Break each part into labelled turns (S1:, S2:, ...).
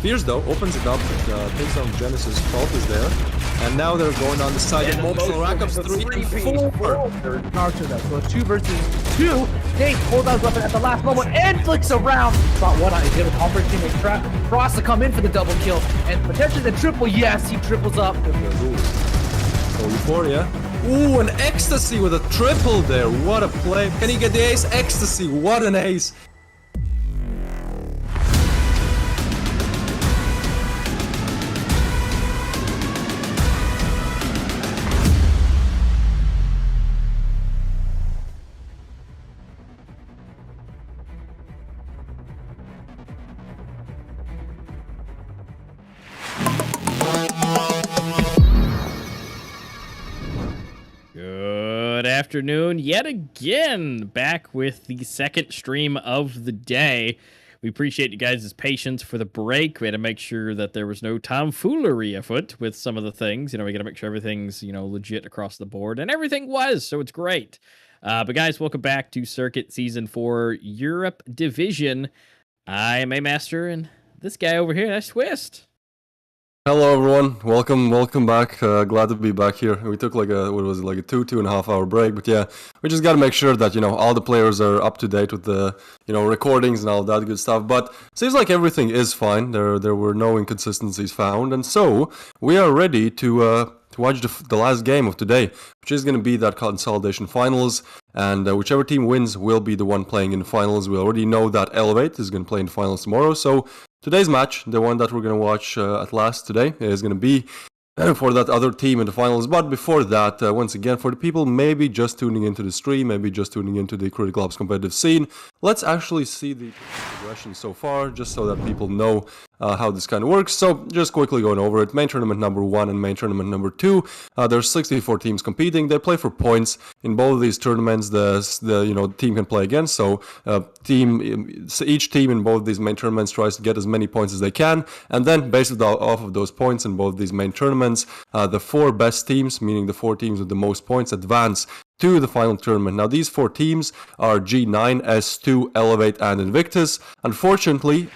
S1: Spears though opens it up, takes on Genesis. 12 is there, and now they're going on the side of multiple rackups 3 and 4.
S2: Archer though, so it's 2 versus 2. Dave pulls out his weapon at the last moment and flicks around. Spot one eye, able to opportunity Cross to come in for the double kill and potentially the triple. Yes, he triples up.
S1: So Euphoria. Ooh, an Ecstasy with a triple there. What a play. Can he get the ace? Ecstasy, what an ace.
S3: Good afternoon, yet again, back with the second stream of the day. We appreciate you guys' patience for the break. We had to make sure that there was no tomfoolery afoot with some of the things. You know, we got to make sure everything's, legit across the board, and everything was, so it's great. But guys, welcome back to Circuit Season 4 Europe Division. I am A-Master, and this guy over here, that's Twist.
S1: Hello everyone, welcome back. Glad to be back here. We took like a 2.5 hour break, but yeah, we just got to make sure that all the players are up to date with the recordings and all that good stuff. But seems like everything is fine. There were no inconsistencies found, and so we are ready to watch the last game of today, which is going to be that Consolidation Finals, and whichever team wins will be the one playing in the finals. We already know that Elevate is going to play in the finals tomorrow, so today's match, the one that we're going to watch at last today, is going to be for that other team in the finals. But before that, once again, for the people maybe just tuning into the stream, maybe just tuning into the Critical Ops competitive scene, let's actually see the progression so far, just so that people know how this kind of works. So just quickly going over it, main tournament number 1 and main tournament number 2, there's 64 teams competing. They play for points. In both of these tournaments, the team can play again. So each team in both these main tournaments tries to get as many points as they can, and then based off of those points in both these main tournaments, the 4 best teams, meaning the 4 teams with the most points, advance to the final tournament. Now these 4 teams are G9, S2, Elevate, and Invictus. Unfortunately,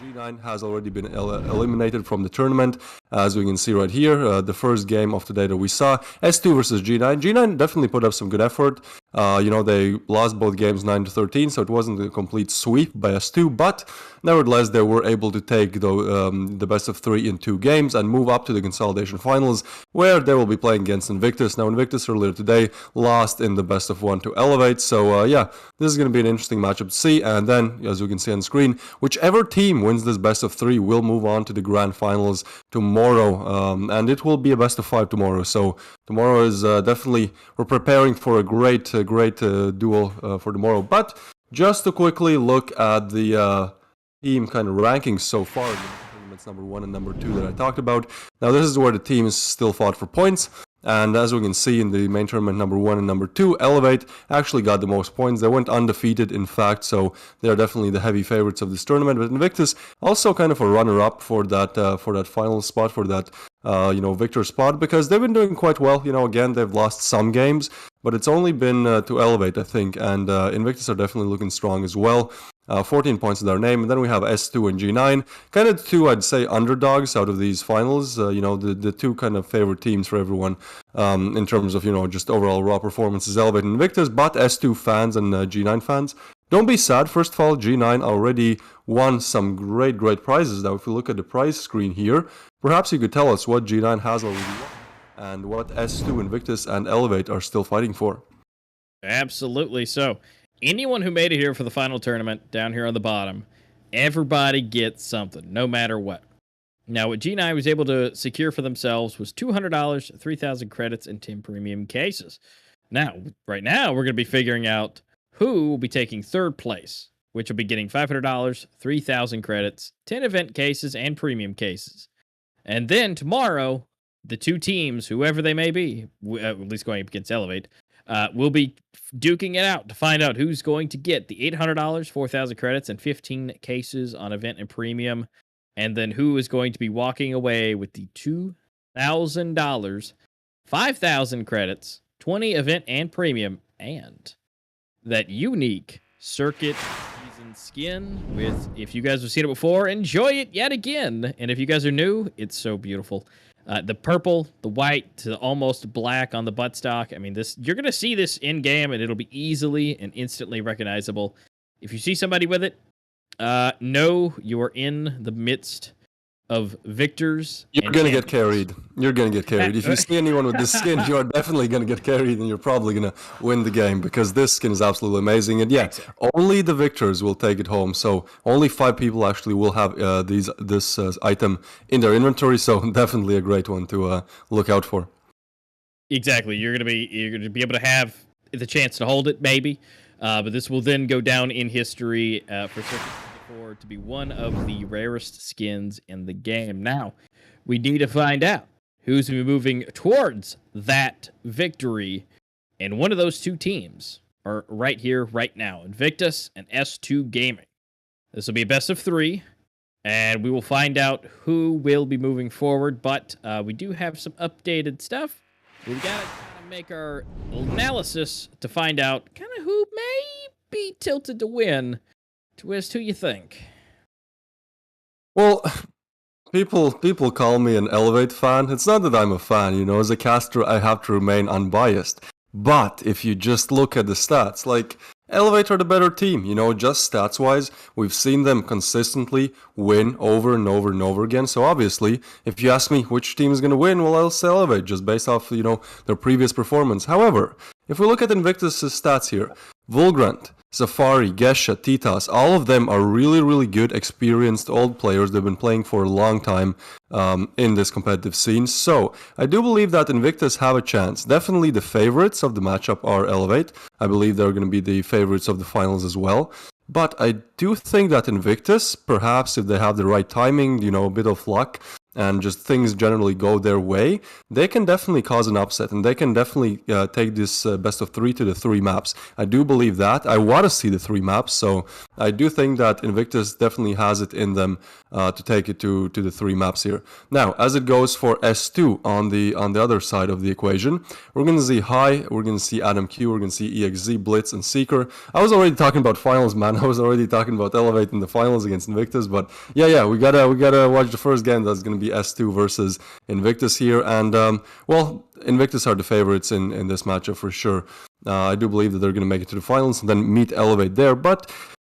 S1: G9 has already been eliminated from the tournament, as we can see right here. The first game of the day that we saw, S2 versus G9. G9 definitely put up some good effort. They lost both games 9-13, so it wasn't a complete sweep by S2, but nevertheless, they were able to take the best of 3 in 2 games and move up to the Consolidation Finals, where they will be playing against Invictus. Now, Invictus earlier today lost in the best of 1 to Elevate, so yeah, this is going to be an interesting matchup to see. And then, as you can see on screen, whichever team wins this best of 3 will move on to the Grand Finals tomorrow, and it will be a best of 5 tomorrow. So tomorrow is definitely, we're preparing for a great duel for tomorrow. But just to quickly look at the team kind of rankings so far, the tournaments number 1 and number 2 that I talked about. Now this is where the teams still fought for points. And as we can see in the main tournament number 1 and number 2, Elevate actually got the most points. They went undefeated, in fact, so they are definitely the heavy favorites of this tournament. But Invictus also kind of a runner-up for that final spot, for that victor spot, because they've been doing quite well. Again, they've lost some games, but it's only been to Elevate, I think, and Invictus are definitely looking strong as well. 14 points in their name, and then we have S2 and G9, kind of 2, I'd say, underdogs out of these finals. The 2 kind of favorite teams for everyone in terms of just overall raw performances, Elevate and Invictus. But S2 fans and G9 fans, don't be sad. First of all, G9 already won some great prizes. Now, if you look at the prize screen here, perhaps you could tell us what G9 has already won and what S2, Invictus, and Elevate are still fighting for.
S3: Absolutely. So anyone who made it here for the final tournament, down here on the bottom, everybody gets something, no matter what. Now, what G9 was able to secure for themselves was $200, 3,000 credits, and 10 premium cases. Now, right now, we're going to be figuring out who will be taking third place, which will be getting $500, 3,000 credits, 10 event cases, and premium cases. And then tomorrow, the 2 teams, whoever they may be, at least going up against Elevate, we'll be duking it out to find out who's going to get the $800, 4,000 credits, and 15 cases on event and premium, and then who is going to be walking away with the $2,000, 5,000 credits, 20 event and premium, and that unique Circuit Season skin with, if you guys have seen it before, enjoy it yet again. And if you guys are new, it's so beautiful. The purple, the white to the almost black on the buttstock. I mean, this, you're going to see this in game and it'll be easily and instantly recognizable. If you see somebody with it, know you are in the midst of victors.
S1: You're going to get carried. You're going to get carried. If you see anyone with this skin, you are definitely going to get carried and you're probably going to win the game because this skin is absolutely amazing. And yeah, only the victors will take it home. So only 5 people actually will have this item in their inventory. So definitely a great one to look out for.
S3: Exactly. You're gonna be able to have the chance to hold it, maybe. But this will then go down in history for Circuit 24 to be one of the rarest skins in the game. Now, we need to find out who's going to be moving towards that victory. And one of those 2 teams are right here, right now. Invictus and S2 Gaming. This will be a best of 3. And we will find out who will be moving forward. But we do have some updated stuff. We got to make our analysis to find out kind of who may be tilted to win. Twist, who you think?
S1: Well, people call me an Elevate fan. It's not that I'm a fan, you know. As a caster, I have to remain unbiased. But if you just look at the stats, like, Elevate are the better team, you know, just stats-wise. We've seen them consistently win over and over and over again. So obviously, if you ask me which team is going to win, well, I'll say Elevate, just based off, you know, their previous performance. However, if we look at Invictus' stats here, Vulgrant, Safari, Gesha, Titas, all of them are really, really good, experienced old players. They've been playing for a long time in this competitive scene. So I do believe that Invictus have a chance. Definitely the favorites of the matchup are Elevate. I believe they're going to be the favorites of the finals as well. But I do think that Invictus, perhaps if they have the right timing, you know, a bit of luck, and just things generally go their way, they can definitely cause an upset, and they can definitely take this best of 3 to the 3 maps. I do believe that. I want to see the 3 maps, so I do think that Invictus definitely has it in them to take it to the 3 maps here. Now, as it goes for S2 on the other side of the equation, we're going to see High, we're going to see Adam Q, we're going to see EXZ, Blitz, and Seeker. I was already talking about finals, man. I was already talking about Elevate in the finals against Invictus, but yeah, we gotta watch the first game. That's going to be S2 versus Invictus here, and well, Invictus are the favorites in this matchup for sure. I do believe that they're going to make it to the finals and then meet Elevate there. But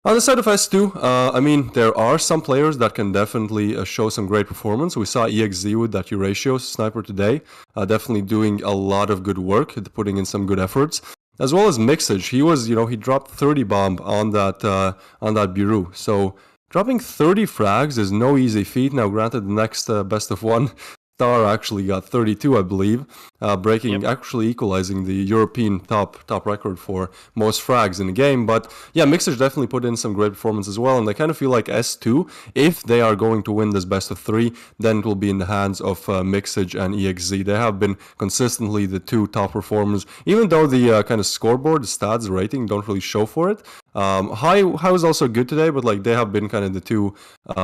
S1: on the side of S2, I mean, there are some players that can definitely show some great performance. We saw EXZ with that Euratio sniper today, definitely doing a lot of good work, putting in some good efforts. As well as Mixage, he was, you know, he dropped 30 bomb on that Biru. So dropping 30 frags is no easy feat. Now, granted, the next best of 1 star actually got 32, I believe, actually equalizing the European top record for most frags in the game. But yeah, Mixage definitely put in some great performance as well, and I kind of feel like S2, if they are going to win this best of 3, then it will be in the hands of Mixage and EXZ. They have been consistently the 2 top performers, even though the kind of scoreboard, the stats, the rating don't really show for it. High was also good today, but like they have been kind of the 2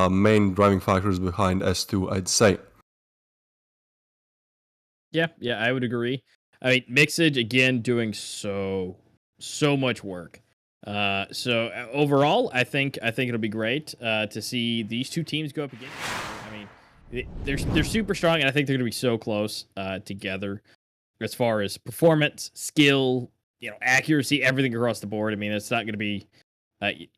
S1: main driving factors behind S2, I'd say.
S3: Yeah, I would agree. I mean, Mixage again doing so much work. So overall, I think it'll be great to see these 2 teams go up against each other. I mean, they're super strong, and I think they're going to be so close together as far as performance, skill, you know, accuracy, everything across the board. I mean, it's not going to be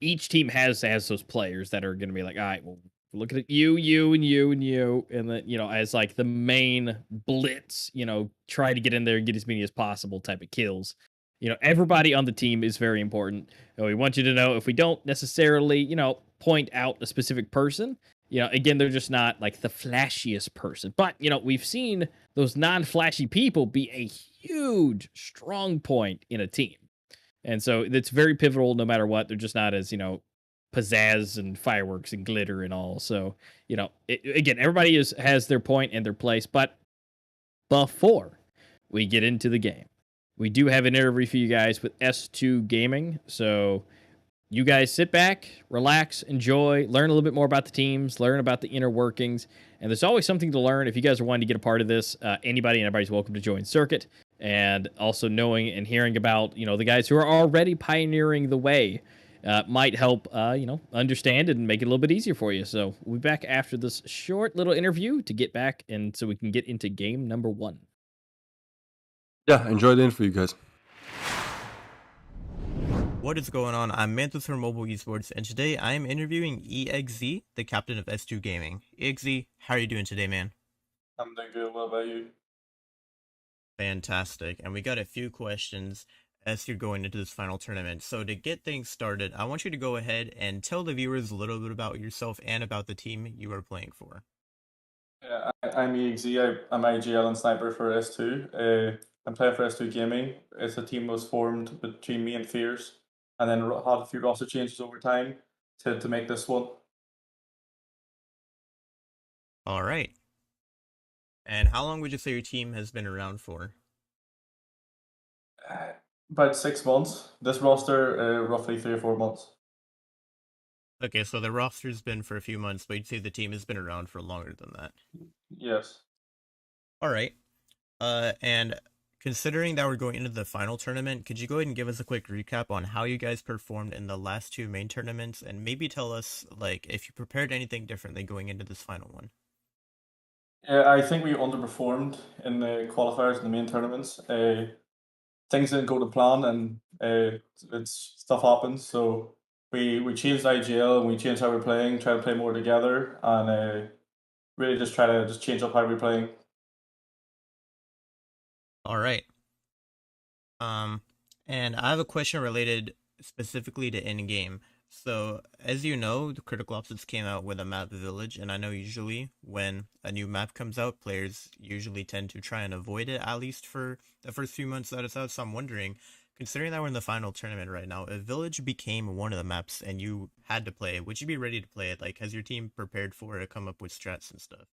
S3: each team has those players that are going to be like, all right, well, looking at you, and then, you know, as like the main blitz, you know, try to get in there and get as many as possible type of kills. You know, everybody on the team is very important. And we want you to know, if we don't necessarily, you know, point out a specific person, you know, again, they're just not like the flashiest person. But, you know, we've seen those non-flashy people be a huge strong point in a team. And so it's very pivotal no matter what. They're just not as, you know, pizzazz and fireworks and glitter and all. So, you know, again, everybody has their point and their place. But before we get into the game, we do have an interview for you guys with S2 Gaming. So you guys sit back, relax, enjoy, learn a little bit more about the teams, learn about the inner workings. And there's always something to learn. If you guys are wanting to get a part of this, anybody and everybody's welcome to join Circuit. And also knowing and hearing about, you know, the guys who are already pioneering the way might help, understand and make it a little bit easier for you. So we'll be back after this short little interview to get back and so we can get into game number 1.
S1: Yeah, enjoy the interview, guys.
S4: What is going on? I'm Mantis from Mobile Esports, and today I am interviewing EXZ, the captain of S2 Gaming. EXZ, how are you doing today, man?
S1: I'm doing good. What about you?
S4: Fantastic. And we got a few questions as you're going into this final tournament. So to get things started, I want you to go ahead and tell the viewers a little bit about yourself and about the team you are playing for.
S1: Yeah, I'm EXZ. I'm IGL and sniper for S2. I'm playing for S2 Gaming. It's a team that was formed between me and Fierce, and then had a few roster changes over time to make this one.
S4: All right. And how long would you say your team has been around for?
S1: About 6 months. This roster, roughly 3 or 4 months.
S4: Okay, so the roster's been for a few months, but you'd say the team has been around for longer than that.
S1: Yes.
S4: All right. And considering that we're going into the final tournament, could you go ahead and give us a quick recap on how you guys performed in the last 2 main tournaments, and maybe tell us, like, if you prepared anything differently going into this final one?
S1: Yeah, I think we underperformed in the qualifiers in the main tournaments. Things didn't go to plan, and it's stuff happens. So we changed IGL and we changed how we're playing, try to play more together, and really just try to change up how we're playing.
S4: All right. And I have a question related specifically to in-game. So, as you know, the Critical Ops came out with a map Village, and I know usually when a new map comes out, players usually tend to try and avoid it, at least for the first few months that it's out. So I'm wondering, considering that we're in the final tournament right now, if Village became one of the maps and you had to play it, would you be ready to play it? Like, has your team prepared for it, come up with strats and stuff?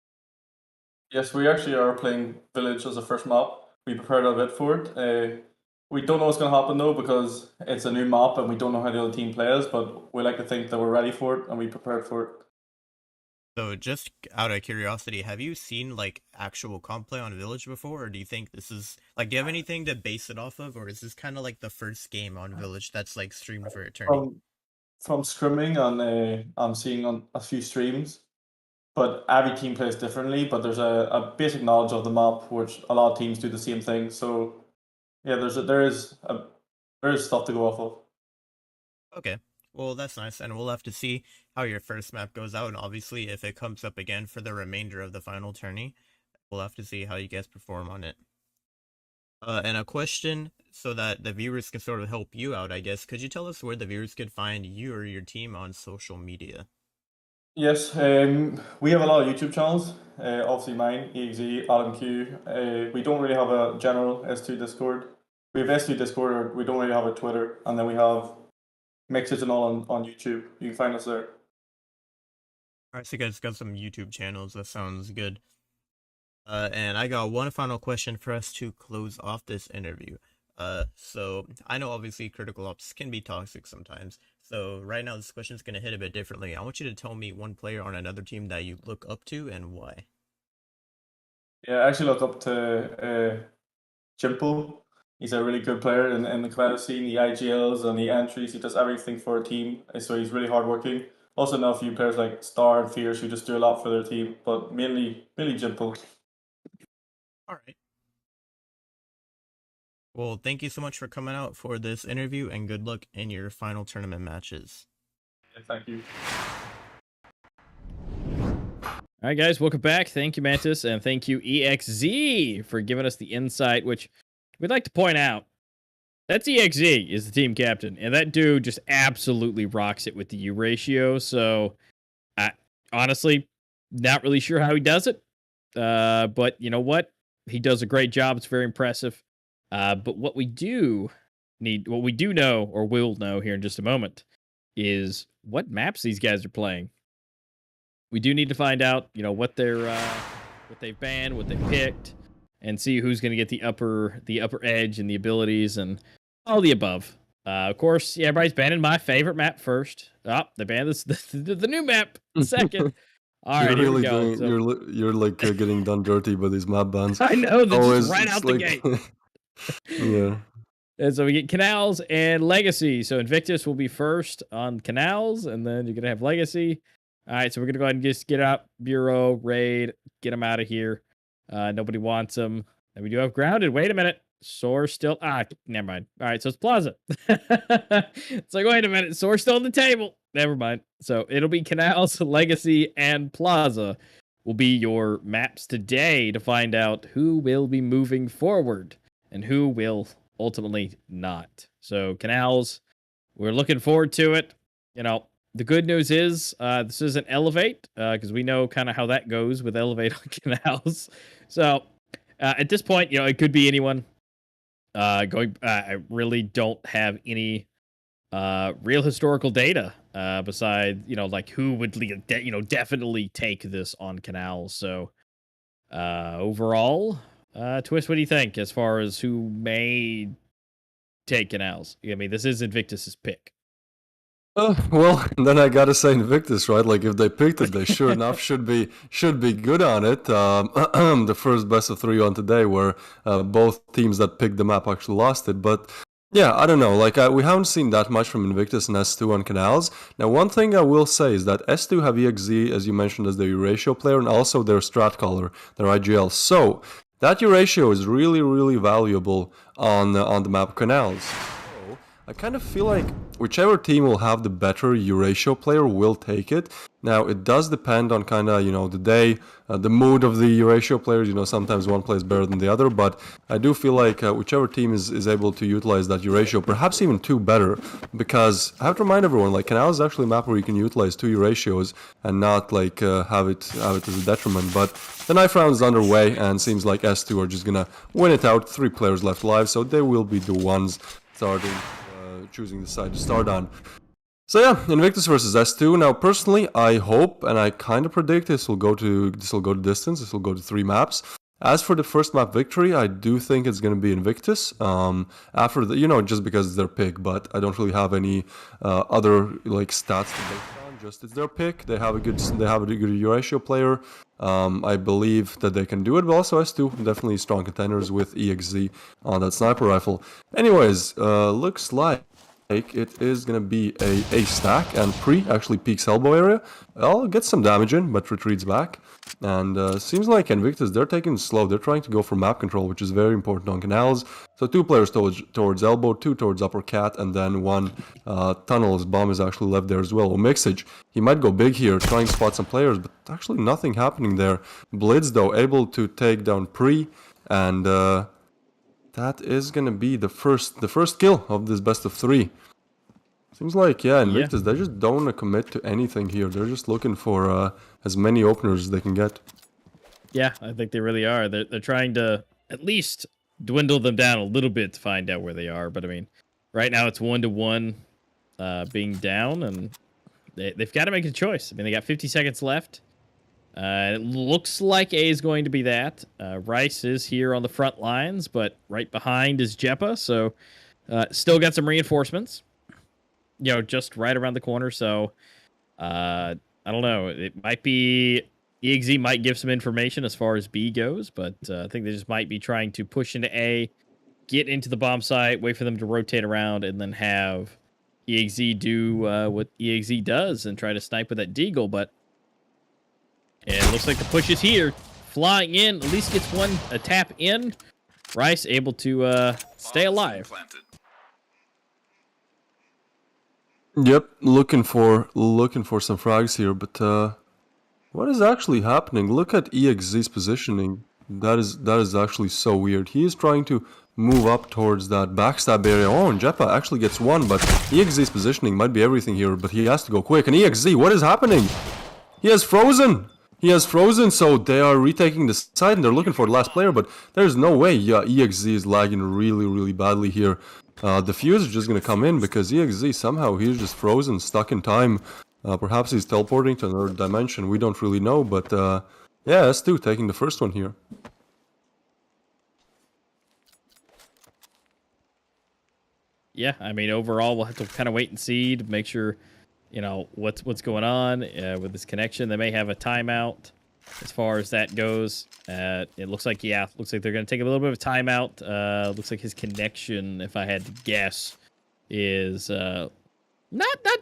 S1: Yes, we actually are playing Village as a first map. We prepared a bit for it. We don't know what's going to happen though because it's a new map and we don't know how the other team plays. But we like to think that we're ready for it and we prepared for it.
S4: So, just out of curiosity, have you seen like actual comp play on Village before, or do you think this is like, do you have anything to base it off of, or is this kind of like the first game on Village that's like streamed for eternity?
S1: From scrimming and I'm seeing on a few streams, but every team plays differently. But there's a basic knowledge of the map, which a lot of teams do the same thing. So yeah, there is stuff to go off of.
S4: Okay, well that's nice, and we'll have to see how your first map goes out, and obviously if it comes up again for the remainder of the final tourney, we'll have to see how you guys perform on it. And a question so that the viewers can sort of help you out, I guess. Could you tell us where the viewers could find you or your team on social media?
S1: Yes, we have a lot of YouTube channels. Obviously mine, EXE, Adam Q. We don't really have a general S2 Discord. We have S2 Discord, we don't really have a Twitter, and then we have mixes and all on YouTube. You can find us there.
S4: Alright, so you guys got some YouTube channels, that sounds good. And I got one final question for us to close off this interview. So I know obviously Critical Ops can be toxic sometimes. So right now this question is going to hit a bit differently. I want you to tell me one player on another team that you look up to and why.
S1: Yeah, I actually look up to Jimpo. He's a really good player in the competitive scene, the IGLs and the entries. He does everything for a team, so he's really hardworking. Also know a few players like Star and Fierce who just do a lot for their team, but mainly Jimpo.
S4: All right. Well, thank you so much for coming out for this interview, and good luck in your final tournament matches.
S1: Yeah, thank you.
S3: All right, guys, welcome back. Thank you, Mantis, and thank you, EXZ, for giving us the insight, which we'd like to point out. That's EXZ is the team captain, and that dude just absolutely rocks it with the U ratio. So, I honestly not really sure how he does it, but you know what? He does a great job. It's very impressive. But what we do know, or will know here in just a moment, is what maps these guys are playing. We do need to find out, what they've banned, what they picked, and see who's going to get the upper edge and the abilities and all the above. Of course, yeah, everybody's banning my favorite map first. Oh, they banned the new map second. All right,
S1: You're really
S3: here we go.
S1: you're like getting done dirty by these map bans.
S3: I know, that's
S1: Always,
S3: just right
S1: it's
S3: out the
S1: like,
S3: gate.
S1: yeah.
S3: And so we get Canals and Legacy. So Invictus will be first on Canals, and then you're gonna have Legacy. All right, so we're gonna go ahead and just get up Bureau, raid, get them out of here. Nobody wants them. And we do have Grounded. Wait a minute. Soar still. Never mind. All right, so it's Plaza. It's like, wait a minute. Soar still on the table. Never mind. So it'll be Canals, Legacy, and Plaza will be your maps today to find out who will be moving forward and who will ultimately not. So Canals, we're looking forward to it. You know, the good news is this isn't Elevate because we know kind of how that goes with Elevate on Canals. So at this point, you know, it could be anyone. I really don't have any real historical data besides, you know, like who would, you know, definitely take this on Canals. So overall, Twist, what do you think as far as who may take Canals? I mean, this is Invictus's pick.
S1: Well, then I gotta say Invictus, right? Like if they picked it, they sure enough should be good on it. The first best of 3 on today, where both teams that picked the map actually lost it. But yeah, I don't know. Like we haven't seen that much from Invictus and S2 on Canals. Now, one thing I will say is that S2 have EXZ, as you mentioned, as their Euratio player, and also their strat caller, their IGL. So that Euratio is really, really valuable on the map Canals. So I kind of feel like whichever team will have the better Euratio player will take it. Now, it does depend on kind of, you know, the day, the mood of the Euratio players. You know, sometimes one plays better than the other, but I do feel like whichever team is able to utilize that Euratio, perhaps even 2 better, because I have to remind everyone, like, Canal is actually a map where you can utilize 2 Euratios and not, like, have it as a detriment. But the knife round is underway, and seems like S2 are just gonna win it out. 3 players left alive, so they will be the ones starting, choosing the side to start on. So yeah, Invictus versus S2. Now, personally, I hope and I kind of predict this will go to distance. This will go to 3 maps. As for the first map victory, I do think it's going to be Invictus. After the, you know, just because it's their pick, but I don't really have any other like stats to base it on. Just it's their pick. They have a good Euratio player. I believe that they can do it, but also S2 definitely strong contenders with EXZ on that sniper rifle. Anyways, looks like it is going to be a stack, and Pre actually peeks elbow area. I'll get some damage in, but retreats back. And seems like Invictus, they're taking it slow. They're trying to go for map control, which is very important on Canals. So 2 players towards elbow, 2 towards upper cat, and then 1 tunnel. His bomb is actually left there as well. Mixage, he might go big here, trying to spot some players, but actually nothing happening there. Blitz, though, able to take down Pre, and that is gonna be the first kill of this best of 3. Seems like, yeah, Invictus, they just don't want to commit to anything here. They're just looking for as many openers as they can get.
S3: Yeah, I think they really are. They're trying to at least dwindle them down a little bit to find out where they are. But I mean, right now it's 1-1 being down, and they've got to make a choice. I mean, they got 50 seconds left. It looks like A is going to be that. Rice is here on the front lines, but right behind is Jeppa, so still got some reinforcements, you know, just right around the corner. So I don't know. It might be EXZ might give some information as far as B goes, but I think they just might be trying to push into A, get into the bomb site, wait for them to rotate around, and then have EXZ do what EXZ does and try to snipe with that Deagle. But it looks like the push is here. Flying in, at least gets a tap in. Rice able to stay alive.
S1: Yep, looking for some frags here, but what is actually happening? Look at EXZ's positioning. That is actually so weird. He is trying to move up towards that backstab area. Oh, and Jeppa actually gets 1, but EXZ's positioning might be everything here, but he has to go quick. And EXZ, what is happening? He has frozen! He has frozen, so they are retaking the side and they're looking for the last player, but there's no way. Yeah, EXZ is lagging really, really badly here. The fuse is just going to come in because EXZ somehow he's just frozen, stuck in time. Perhaps he's teleporting to another dimension. We don't really know, but yeah, S2 taking the first one here.
S3: Yeah, I mean, overall, we'll have to kind of wait and see to make sure, you know, what's going on with this connection. They may have a timeout. as far as that goes. It looks like, yeah, looks like they're going to take a little bit of a timeout. Looks like his connection, if I had to guess, is not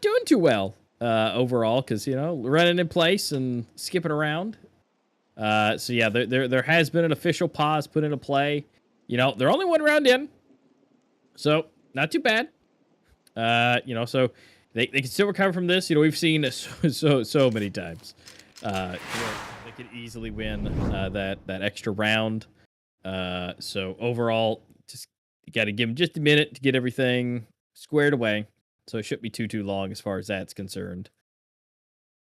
S3: doing too well overall, because, you know, running in place and skipping around. So yeah, there has been an official pause put into play. You know, they're only one round in, so not too bad. You know, so they can still recover from this. You know, we've seen so many times. Where they could easily win that extra round. So overall, just you got to give them just a minute to get everything squared away. So it shouldn't be too long as far as that's concerned.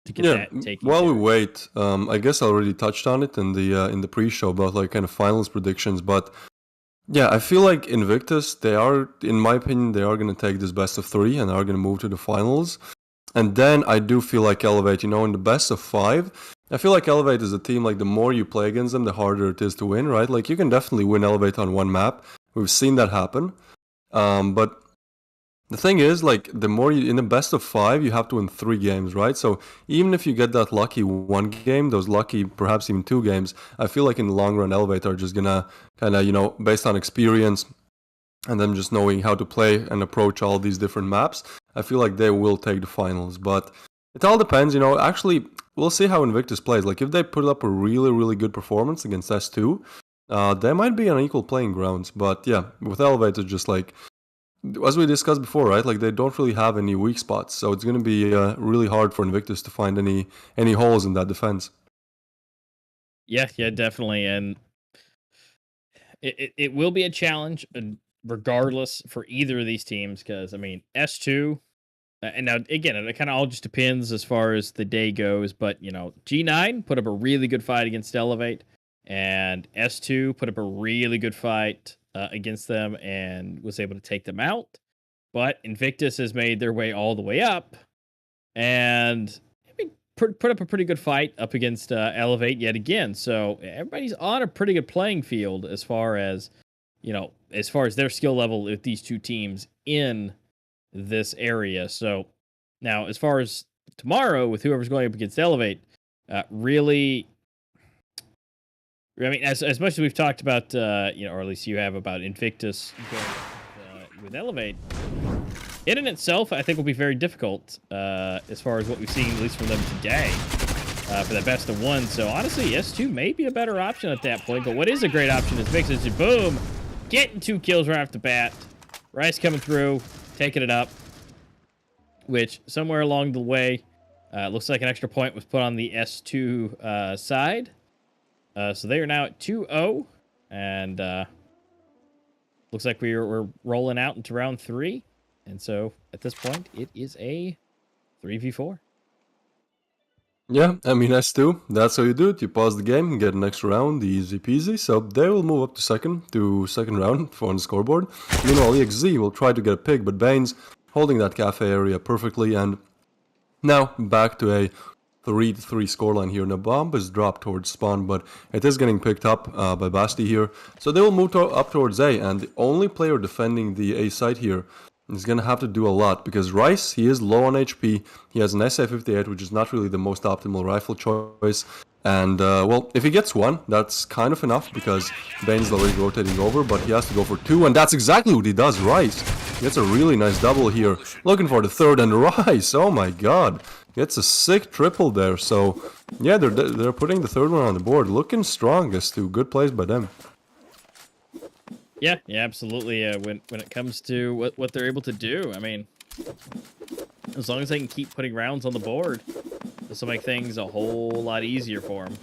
S3: To get that taken
S1: while
S3: care
S1: we
S3: of.
S1: wait, I guess I already touched on it in the pre-show about like kind of finals predictions, but yeah, I feel like Invictus, they are, in my opinion, they are going to take this best of 3 and are going to move to the finals. And then I do feel like Elevate, you know, in the best of 5, I feel like Elevate is a team, like the more you play against them, the harder it is to win, right? Like you can definitely win Elevate on one map. We've seen that happen. But the thing is, like, the more you, in the best of 5, you have to win 3 games, right? So even if you get that lucky 1 game, those lucky perhaps even 2 games, I feel like in the long run, Elevate are just gonna kind of, you know, based on experience and them just knowing how to play and approach all these different maps, I feel like they will take the finals. But it all depends, you know. Actually, we'll see how Invictus plays. Like, if they put up a really, really good performance against S2, they might be on equal playing grounds. But yeah, with Elevate, it's just like, as we discussed before, right? Like they don't really have any weak spots, so it's going to be really hard for Invictus to find any holes in that defense.
S3: Yeah, definitely, and it will be a challenge, regardless, for either of these teams. Because I mean, S2, and now again, it kind of all just depends as far as the day goes. But you know, G9 put up a really good fight against Elevate, and S2 put up a really good fight against them and was able to take them out. But Invictus has made their way all the way up, and I mean, put up a pretty good fight up against Elevate yet again. So everybody's on a pretty good playing field as far as, you know, as far as their skill level with these two teams in this area. So now, as far as tomorrow with whoever's going up against Elevate, really, I mean, as much as we've talked about, you know, or at least you have, about Invictus going with Elevate, it in itself, I think, will be very difficult as far as what we've seen, at least from them today, for the best of 1. So honestly, S2 may be a better option at that point. But what is a great option is Vixens, boom, getting 2 kills right off the bat. Rice coming through, taking it up, which somewhere along the way, looks like an extra point was put on the S2 side. So they are now at 2-0, and looks like we're rolling out into round 3. And so at this point, it is a 3v4.
S1: Yeah, I mean, S2, that's how you do it. You pause the game and get an extra round, easy peasy. So they will move up to second round on the scoreboard. Meanwhile, EXZ will try to get a pick, but Bane's holding that cafe area perfectly. And now back to a 3-3 scoreline here. And the bomb is dropped towards spawn, but it is getting picked up by Basti here. So they will move up towards A, and the only player defending the A site here is going to have to do a lot, because Rice, he is low on HP. He has an SA-58, which is not really the most optimal rifle choice. And, well, if he gets 1, that's kind of enough, because Bane's already rotating over, but he has to go for 2, and that's exactly what he does. Rice gets a really nice double here, looking for the 3rd, and Rice, oh my god, gets a sick triple there. So, yeah, they're putting the 3rd one on the board, looking strong as to good plays by them.
S3: Yeah, absolutely. When it comes to what they're able to do, I mean, as long as they can keep putting rounds on the board, this will make things a whole lot easier for them.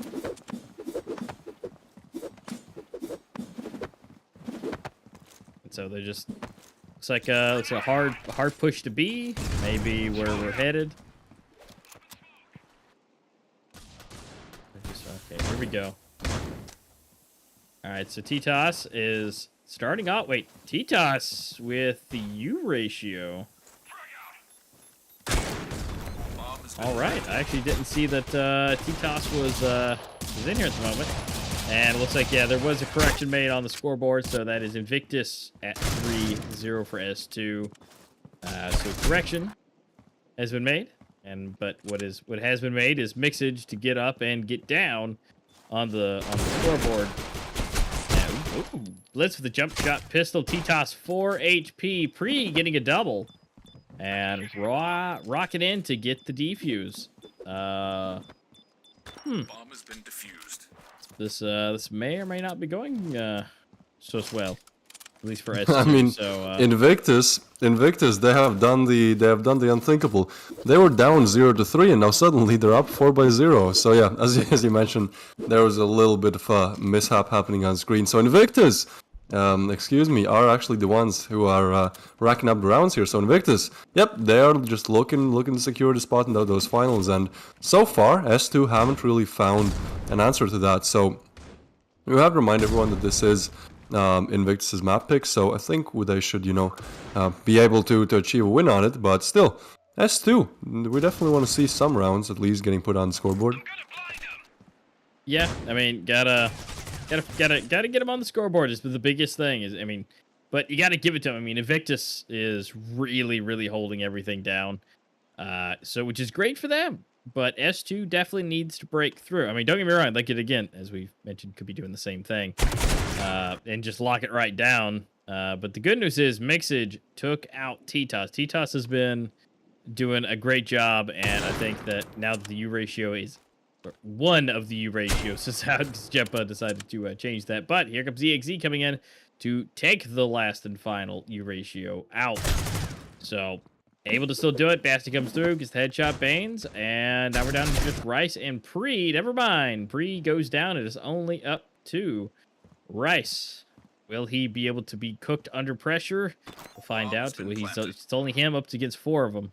S3: And so they just looks like it's a hard push to be. Maybe where we're headed. Okay, here we go. All right, so Titas is starting out. Wait, Titas with the U ratio. All right, I actually didn't see that Titas was in here at the moment. And it looks like, yeah, there was a correction made on the scoreboard, so that is Invictus at 3-0 for S2. So correction has been made, But what has been made is Mixage to get up and get down on the scoreboard. Ooh, Blitz with the jump shot pistol. T-Toss 4 HP. Pre getting a double. And rocket in to get the defuse.
S5: Bomb has been defused.
S3: This may or may not be going so swell. At least for S2.
S1: I mean,
S3: so,
S1: Invictus, they have done the unthinkable. They were down 0-3, and now suddenly they're up 4-0. So yeah, as you mentioned, there was a little bit of a mishap happening on screen. So Invictus, are actually the ones who are racking up the rounds here. So Invictus, yep, they are just looking to secure the spot in those finals. And so far, S2 haven't really found an answer to that. So we have to remind everyone that this is Invictus's map pick, so I think they should, be able to achieve a win on it. But still, S2, we definitely want to see some rounds at least getting put on the scoreboard.
S3: Yeah, I mean, gotta get him on the scoreboard is the biggest thing. But you gotta give it to him. I mean, Invictus is really holding everything down, so which is great for them. But S2 definitely needs to break through. I mean, don't get me wrong, like it again, as we mentioned, could be doing the same thing. And just lock it right down. But the good news is Mixage took out T-Toss. T-Toss has been doing a great job, and I think that now that the U ratio is one of the U ratios, since Jeppa decided to change that. But here comes EXE coming in to take the last and final U ratio out. So able to still do it. Basti comes through, gets the headshot Banes, and now we're down to just Rice and Pre. Never mind. Pre goes down. It is only up to Rice. Will he be able to be cooked under pressure? We'll find out. It's only him up against 4 of them.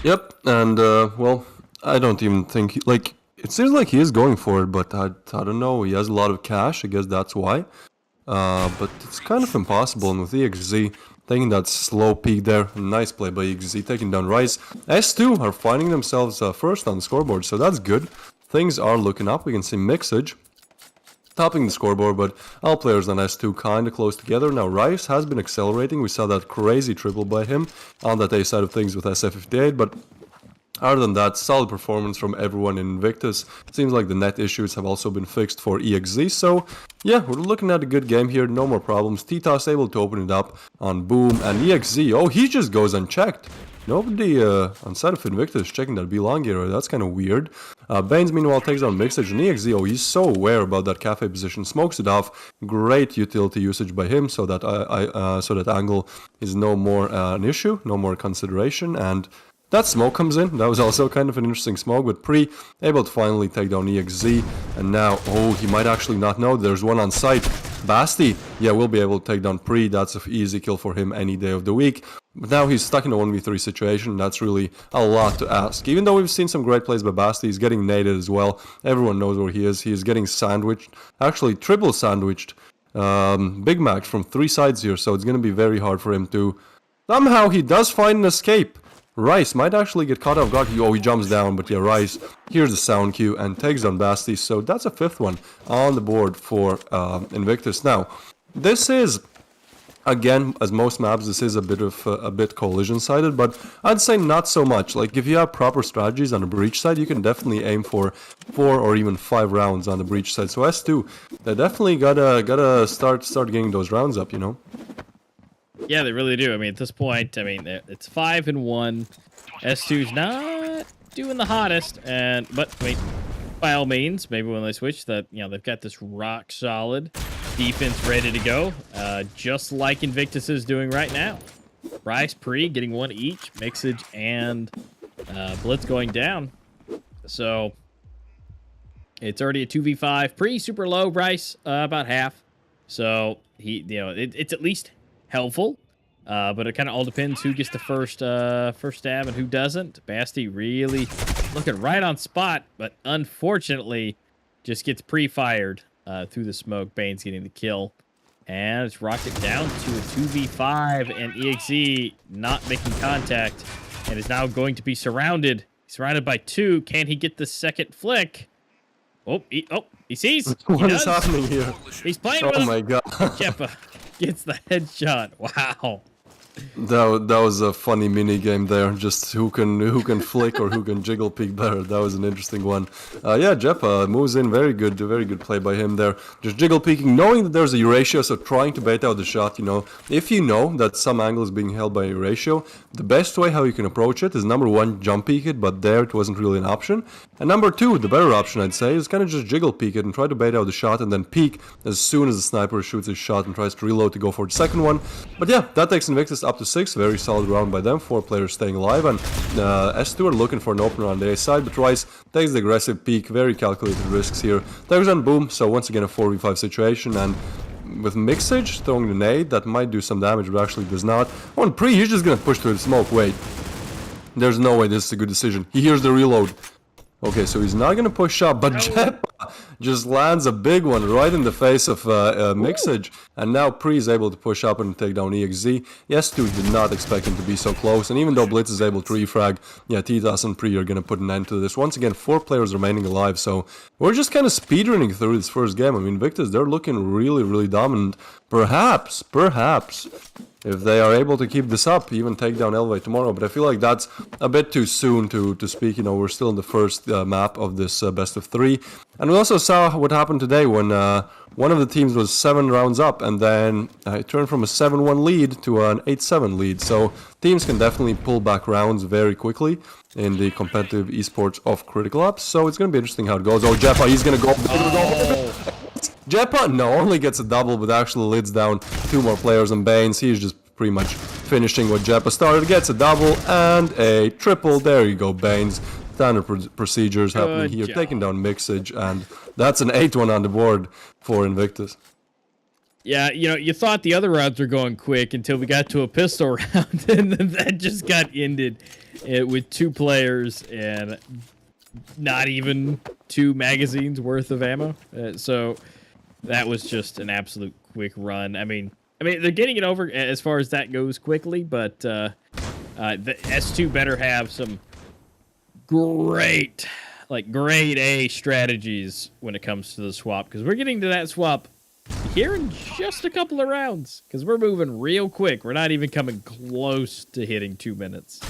S1: Yep, and well, I don't even think it seems like he is going for it, but I don't know. He has a lot of cash. I guess that's why. But it's kind of impossible. And with EXZ taking that slow peek there, nice play by EXZ taking down Rice. S2 are finding themselves first on the scoreboard, so that's good. Things are looking up. We can see Mixage topping the scoreboard, but all players on S2 kind of close together. Now Rice has been accelerating. We saw that crazy triple by him on that A side of things with SF58, but other than that, solid performance from everyone in Invictus. Seems like the net issues have also been fixed for EXZ, so yeah, we're looking at a good game here, no more problems. T-Toss able to open it up on Boom, and EXZ, oh, he just goes unchecked. Nobody on side of Invictus checking that B-long area. That's kind of weird. Banes, meanwhile, takes down Mixage, and EXZ, oh, he's so aware about that cafe position. Smokes it off. Great utility usage by him, so that so that angle is no more an issue, no more consideration. And that smoke comes in. That was also kind of an interesting smoke, but Pre able to finally take down EXZ. And now, oh, he might actually not know there's one on site. Basti, yeah, will be able to take down Pre. That's an easy kill for him any day of the week. But now he's stuck in a 1v3 situation. That's really a lot to ask. Even though we've seen some great plays by Basti, he's getting naded as well. Everyone knows where he is. He is getting sandwiched. Actually, triple sandwiched. Big match from 3 sides here, so it's going to be very hard for him to... Somehow he does find an escape. Rice might actually get caught off guard. Oh, he jumps down, but yeah, Rice hears the sound cue and takes down Basti. So that's a 5th one on the board for Invictus. Now, this is, again, as most maps, this is a bit collision-sided, but I'd say not so much. Like, if you have proper strategies on the breach side, you can definitely aim for 4 or even 5 rounds on the breach side. So S2, they definitely gotta start getting those rounds up, you know?
S3: Yeah, they really do. I mean, at this point, it's 5-1. S2's not doing the hottest, but I mean, by all means, maybe when they switch, that they've got this rock solid defense ready to go, just like Invictus is doing right now. Rice, Pre getting 1 each, Mixage and Blitz going down. So it's already a 2v5. Pre super low, Rice about half. So it's at least helpful, but it kind of all depends who gets the first stab and who doesn't. Basti really looking right on spot, but unfortunately just gets pre-fired through the smoke. Bane's getting the kill, and it's rocked it down to a 2v5, and EXE not making contact, and is now going to be surrounded. He's surrounded by 2. Can he get the second flick? He sees.
S1: What is happening here?
S3: He's playing with him.
S1: Oh my god.
S3: Jeppa gets the headshot. Wow.
S1: That was a funny mini game there. Just who can flick or who can jiggle peek better. That was an interesting one. Yeah, Jepa moves in, very good play by him there. Just jiggle peeking, knowing that there's a Eurasia, so trying to bait out the shot. You know, if you know that some angle is being held by a Eurasia, the best way how you can approach it is number one, jump peek it, but there it wasn't really an option. And number two, the better option I'd say, is kind of just jiggle peek it and try to bait out the shot and then peek as soon as the sniper shoots his shot and tries to reload to go for the second one. But yeah, that takes Invictus up to 6. Very solid round by them. 4 players staying alive, and S2 are looking for an opener on the A side, but Rice takes the aggressive peek. Very calculated risks here. There's on boom, so once again a 4v5 situation, and with Mixage throwing the nade, that might do some damage, but actually does not. On Pre, he's just gonna push through the smoke. Wait. There's no way this is a good decision. He hears the reload. Okay, so he's not gonna push up, but Jepa just lands a big one right in the face of Mixage, and now Pre is able to push up and take down EXZ. Yes, dude did not expect him to be so close, and even though Blitz is able to refrag, yeah, Titas and Pre are gonna put an end to this. Once again, 4 players remaining alive, so we're just kind of speedrunning through this first game. I mean, Invictus, they're looking really dominant. Perhaps, if they are able to keep this up, even take down Elevate tomorrow. But I feel like that's a bit too soon to speak. You know, we're still in the first map of this best of 3. And we also saw what happened today when one of the teams was 7 rounds up, and then it turned from a 7-1 lead to an 8-7 lead. So teams can definitely pull back rounds very quickly in the competitive esports of Critical Ops. So it's going to be interesting how it goes. Oh, Jepa, he's going to go. Jepa, no, only gets a double, but actually lids down 2 more players, and Baines, he's just pretty much finishing what Jepa started. Gets a double and a triple. There you go, Baines. Standard procedures happening here, taking down Mixage, and that's an 8-1 on the board for Invictus.
S3: Yeah, you know, you thought the other rounds were going quick until we got to a pistol round, and then that just got ended with 2 players and not even 2 magazines worth of ammo. So that was just an absolute quick run. I mean, they're getting it over as far as that goes quickly, but the S2 better have some great A strategies when it comes to the swap, because we're getting to that swap here in just a couple of rounds, because we're moving real quick. We're not even coming close to hitting 2 minutes.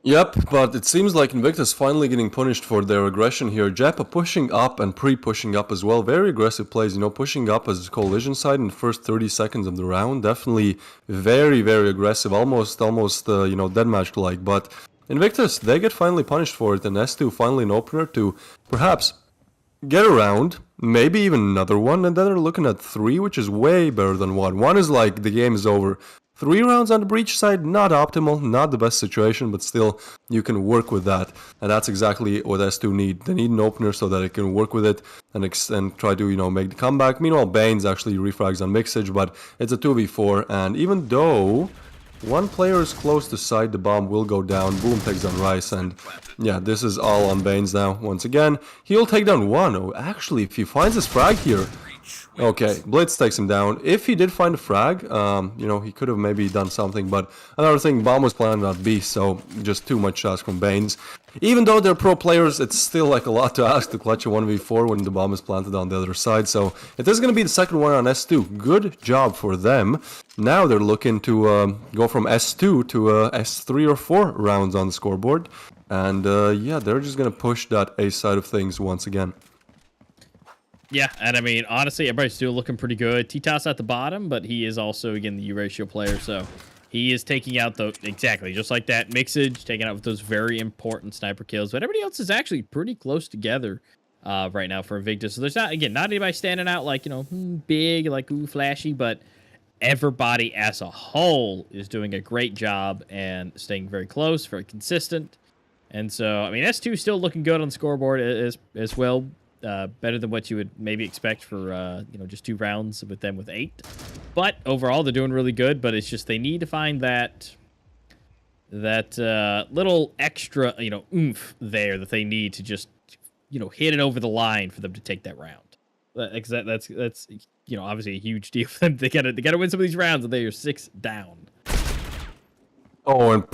S1: Yep, but it seems like Invictus finally getting punished for their aggression here. Jepa pushing up and Pre-pushing up as well. Very aggressive plays, you know, pushing up as Coalition side in the first 30 seconds of the round. Definitely very aggressive, almost you know, deathmatch-like. But Invictus, they get finally punished for it, and S2 finally an opener to perhaps get around, maybe even another one, and then they're looking at 3, which is way better than 1. 1 is like the game is over. 3 rounds on the breach side, not optimal, not the best situation, but still you can work with that, and that's exactly what S2 need. They need an opener so that it can work with it and try to, you know, make the comeback. Meanwhile, Baines actually refrags on Mixage, but it's a 2v4, and even though 1 player is close to side, the bomb will go down. Boom takes down Rice, and yeah, this is all on Baines now. Once again, he'll take down 1. Oh, actually, if he finds his frag here, okay, Blitz takes him down. If he did find a frag, you know, he could have maybe done something, but another thing, bomb was planted on B, so just too much shots from Baines. Even though they're pro players, it's still like a lot to ask to clutch a 1v4 when the bomb is planted on the other side, so if this is going to be the second one on S2, good job for them. Now they're looking to go from S2 to S3 or 4 rounds on the scoreboard, and yeah, they're just going to push that A side of things once again.
S3: Yeah, and I mean, honestly, everybody's still looking pretty good. Titas at the bottom, but he is also, again, the U-ratio player, so he is taking out the, exactly, just like that, Mixage, taking out with those very important sniper kills, but everybody else is actually pretty close together right now for Invictus. So there's not, again, not anybody standing out like, you know, big, like, ooh, flashy, but everybody as a whole is doing a great job and staying very close, very consistent. And so, I mean, S2 still looking good on the scoreboard as well. Better than what you would maybe expect for, you know, just 2 rounds with them with 8. But overall, they're doing really good. But it's just they need to find that little extra, you know, oomph there that they need to just, you know, hit it over the line for them to take that round. That's you know, obviously a huge deal for them. They gotta win some of these rounds, and they are 6 down.
S1: Oh, and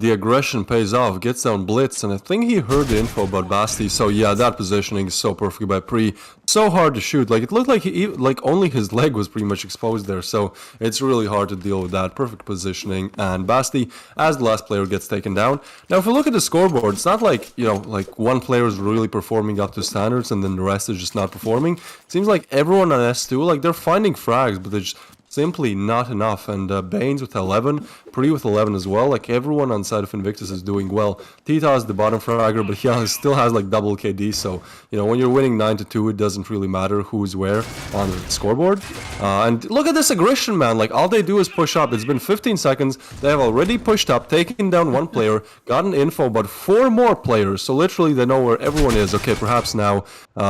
S1: the aggression pays off, gets down Blitz, and I think he heard the info about Basti, so yeah, that positioning is so perfect by Pre. So hard to shoot, like it looked like like only his leg was pretty much exposed there, so it's really hard to deal with that. Perfect positioning, and Basti, as the last player, gets taken down. Now, if you look at the scoreboard, it's not like, you know, like one player is really performing up to standards and then the rest is just not performing. It seems like everyone on S2, like they're finding frags, but they're just simply not enough. And Baines with 11, Pre with 11 as well. Like everyone on side of Invictus is doing well. Tita is the bottom fragger, but he still has like double KD. So, you know, when you're winning 9-2, it doesn't really matter who's where on the scoreboard. And look at this aggression, man. Like all they do is push up. It's been 15 seconds. They have already pushed up, taken down one player, gotten info about 4 more players. So literally they know where everyone is. Okay, perhaps now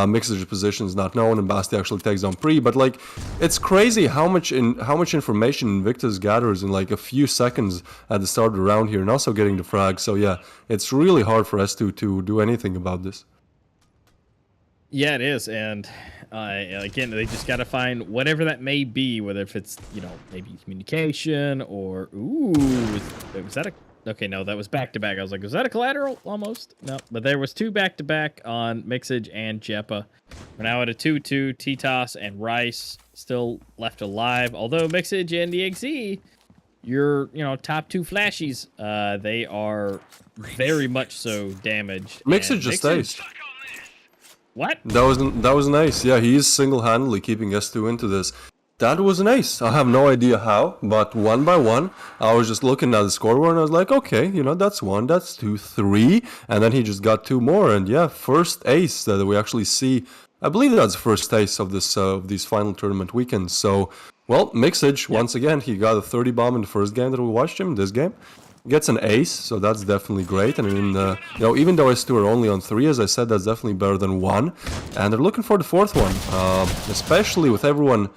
S1: Mixer's position is not known and Basti actually takes down Pre. But like, it's crazy how much information Invictus gathers in like a few seconds at the start of the round here, and also getting the frag. So yeah, it's really hard for S2 to do anything about this.
S3: Yeah, it is, and again, they just got to find whatever that may be, whether if it's, you know, maybe communication or was that a okay? No, that was back to back. I was like, was that a collateral? Almost no, but there was 2 back to back on Mixage and Jeppa. We're now at a 2-2. Titas and Rice still left alive, although Mixage and DXZ, your, you know, top 2 flashies, they are very much so damaged.
S1: Mixage just aced.
S3: What?
S1: That was an ace. Yeah, he is single-handedly keeping S2 into this. That was an ace. I have no idea how, but one by one, I was just looking at the scoreboard and I was like, okay, you know, that's 1, that's 2, 3, and then he just got 2 more, and yeah, first ace that we actually see. I believe that's the first ace of this these final tournament weekends. So, well, Mixage, once again, he got a 30 bomb in the first game that we watched him, this game. Gets an ace, so that's definitely great. I mean, you know, even though S2 are only on 3, as I said, that's definitely better than 1. And they're looking for the 4th one, especially with everyone.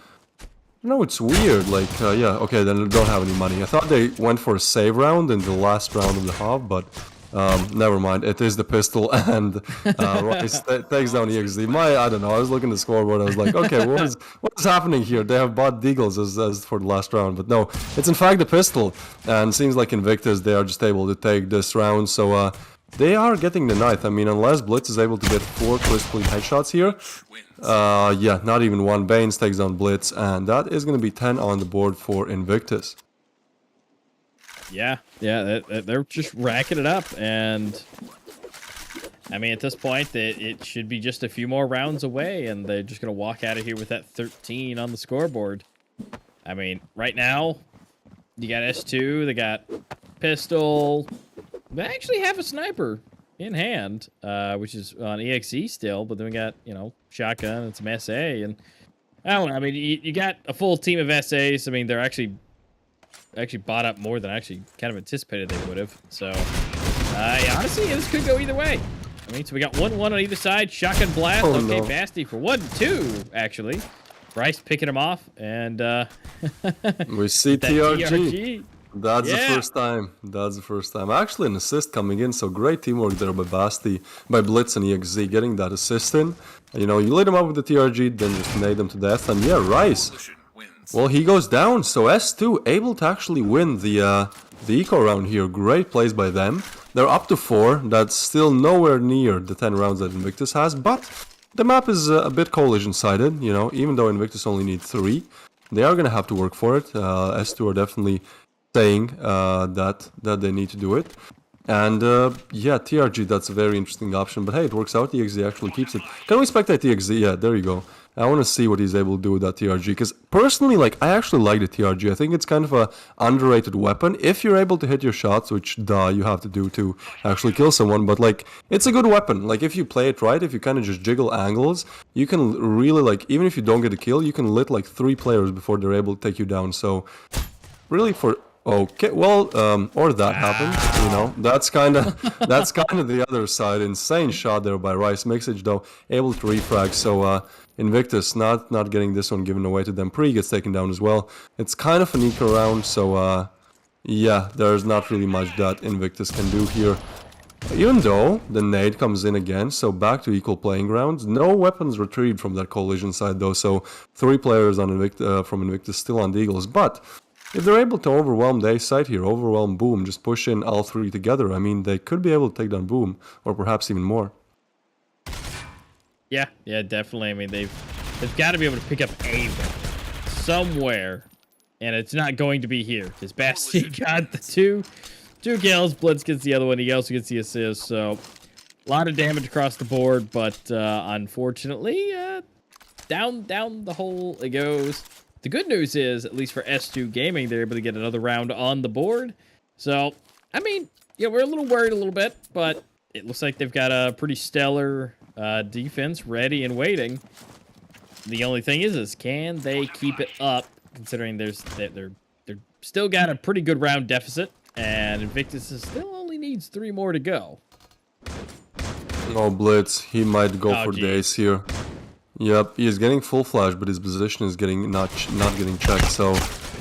S1: No, it's weird, like, yeah, okay, then they don't have any money. I thought they went for a save round in the last round of the half, but never mind. It is the pistol, and Rice takes down EXD. I don't know, I was looking at the scoreboard, I was like, okay, what is happening here? They have bought Deagles as for the last round, but no, it's in fact the pistol, and seems like Invictus, they are just able to take this round, so they are getting the ninth. I mean, unless Blitz is able to get 4 crisp clean headshots here, yeah, not even 1. Baines takes down Blitz, and that is going to be 10 on the board for Invictus.
S3: Yeah, they're just racking it up, and I mean, at this point, it should be just a few more rounds away, and they're just going to walk out of here with that 13 on the scoreboard. I mean, right now, you got S2, they got pistol. They actually have a sniper in hand, which is on EXE still, but then we got, you know, shotgun and some SA, and I don't know. I mean, you got a full team of SAs. I mean, they're actually bought up more than I actually kind of anticipated they would have. So, yeah, honestly, this could go either way. I mean, so we got 1-1 on either side. Shotgun blast.
S1: Oh,
S3: okay,
S1: no.
S3: Basti for 1-2, actually. Bryce picking him off, and
S1: We see
S3: that
S1: TRG. That's
S3: Yeah.
S1: the first time. That's the first time. Actually, an assist coming in. So great teamwork there by Basti, by Blitz and EXZ getting that assist in. You know, you lit him up with the TRG, then just nade them to death. And yeah, Rice. Well, he goes down. So S2 able to actually win the eco round here. Great plays by them. They're up to 4. That's still nowhere near the 10 rounds that Invictus has. But the map is a bit collision-sided. You know, even though Invictus only need 3, they are gonna have to work for it. S2 are definitely saying that they need to do it. And yeah, TRG, that's a very interesting option, but hey, it works out. TXZ actually keeps it. Can we expect that TXZ? Yeah, there you go. I want to see what he's able to do with that TRG, because personally, like, I actually like the TRG. I think it's kind of a underrated weapon if you're able to hit your shots, which you have to do to actually kill someone. But like, it's a good weapon. Like, if you play it right, if you kind of just jiggle angles, you can really, like, even if you don't get a kill, you can lit like 3 players before they're able to take you down. So really, for okay, well, or that happened, you know, that's kind of the other side. Insane shot there by Rice. Mixage, though, able to refrag, so Invictus not getting this one given away to them. Pre gets taken down as well. It's kind of an eco round, so yeah, there's not really much that Invictus can do here. Even though the nade comes in again, so back to equal playing grounds. No weapons retrieved from that collision side, though, so 3 players on from Invictus still on the Eagles, but if they're able to overwhelm the A side here, overwhelm Boom, just push in all three together, I mean, they could be able to take down Boom, or perhaps even more.
S3: Yeah, yeah, definitely. I mean, they've got to be able to pick up a win somewhere, and it's not going to be here because Basti got the two kills. Blitz gets the other one. He also gets the assist. So a lot of damage across the board, but unfortunately, down the hole it goes. The good news is, at least for S2 Gaming, they're able to get another round on the board. So, I mean, yeah, we're a little worried a little bit, but it looks like they've got a pretty stellar defense ready and waiting. The only thing is can they keep it up? Considering they're still got a pretty good round deficit, and Invictus still only needs 3 more to go.
S1: No Blitz, he might go for
S3: geez.
S1: the ace here. Yep, he is getting full flash, but his position is getting not getting checked. So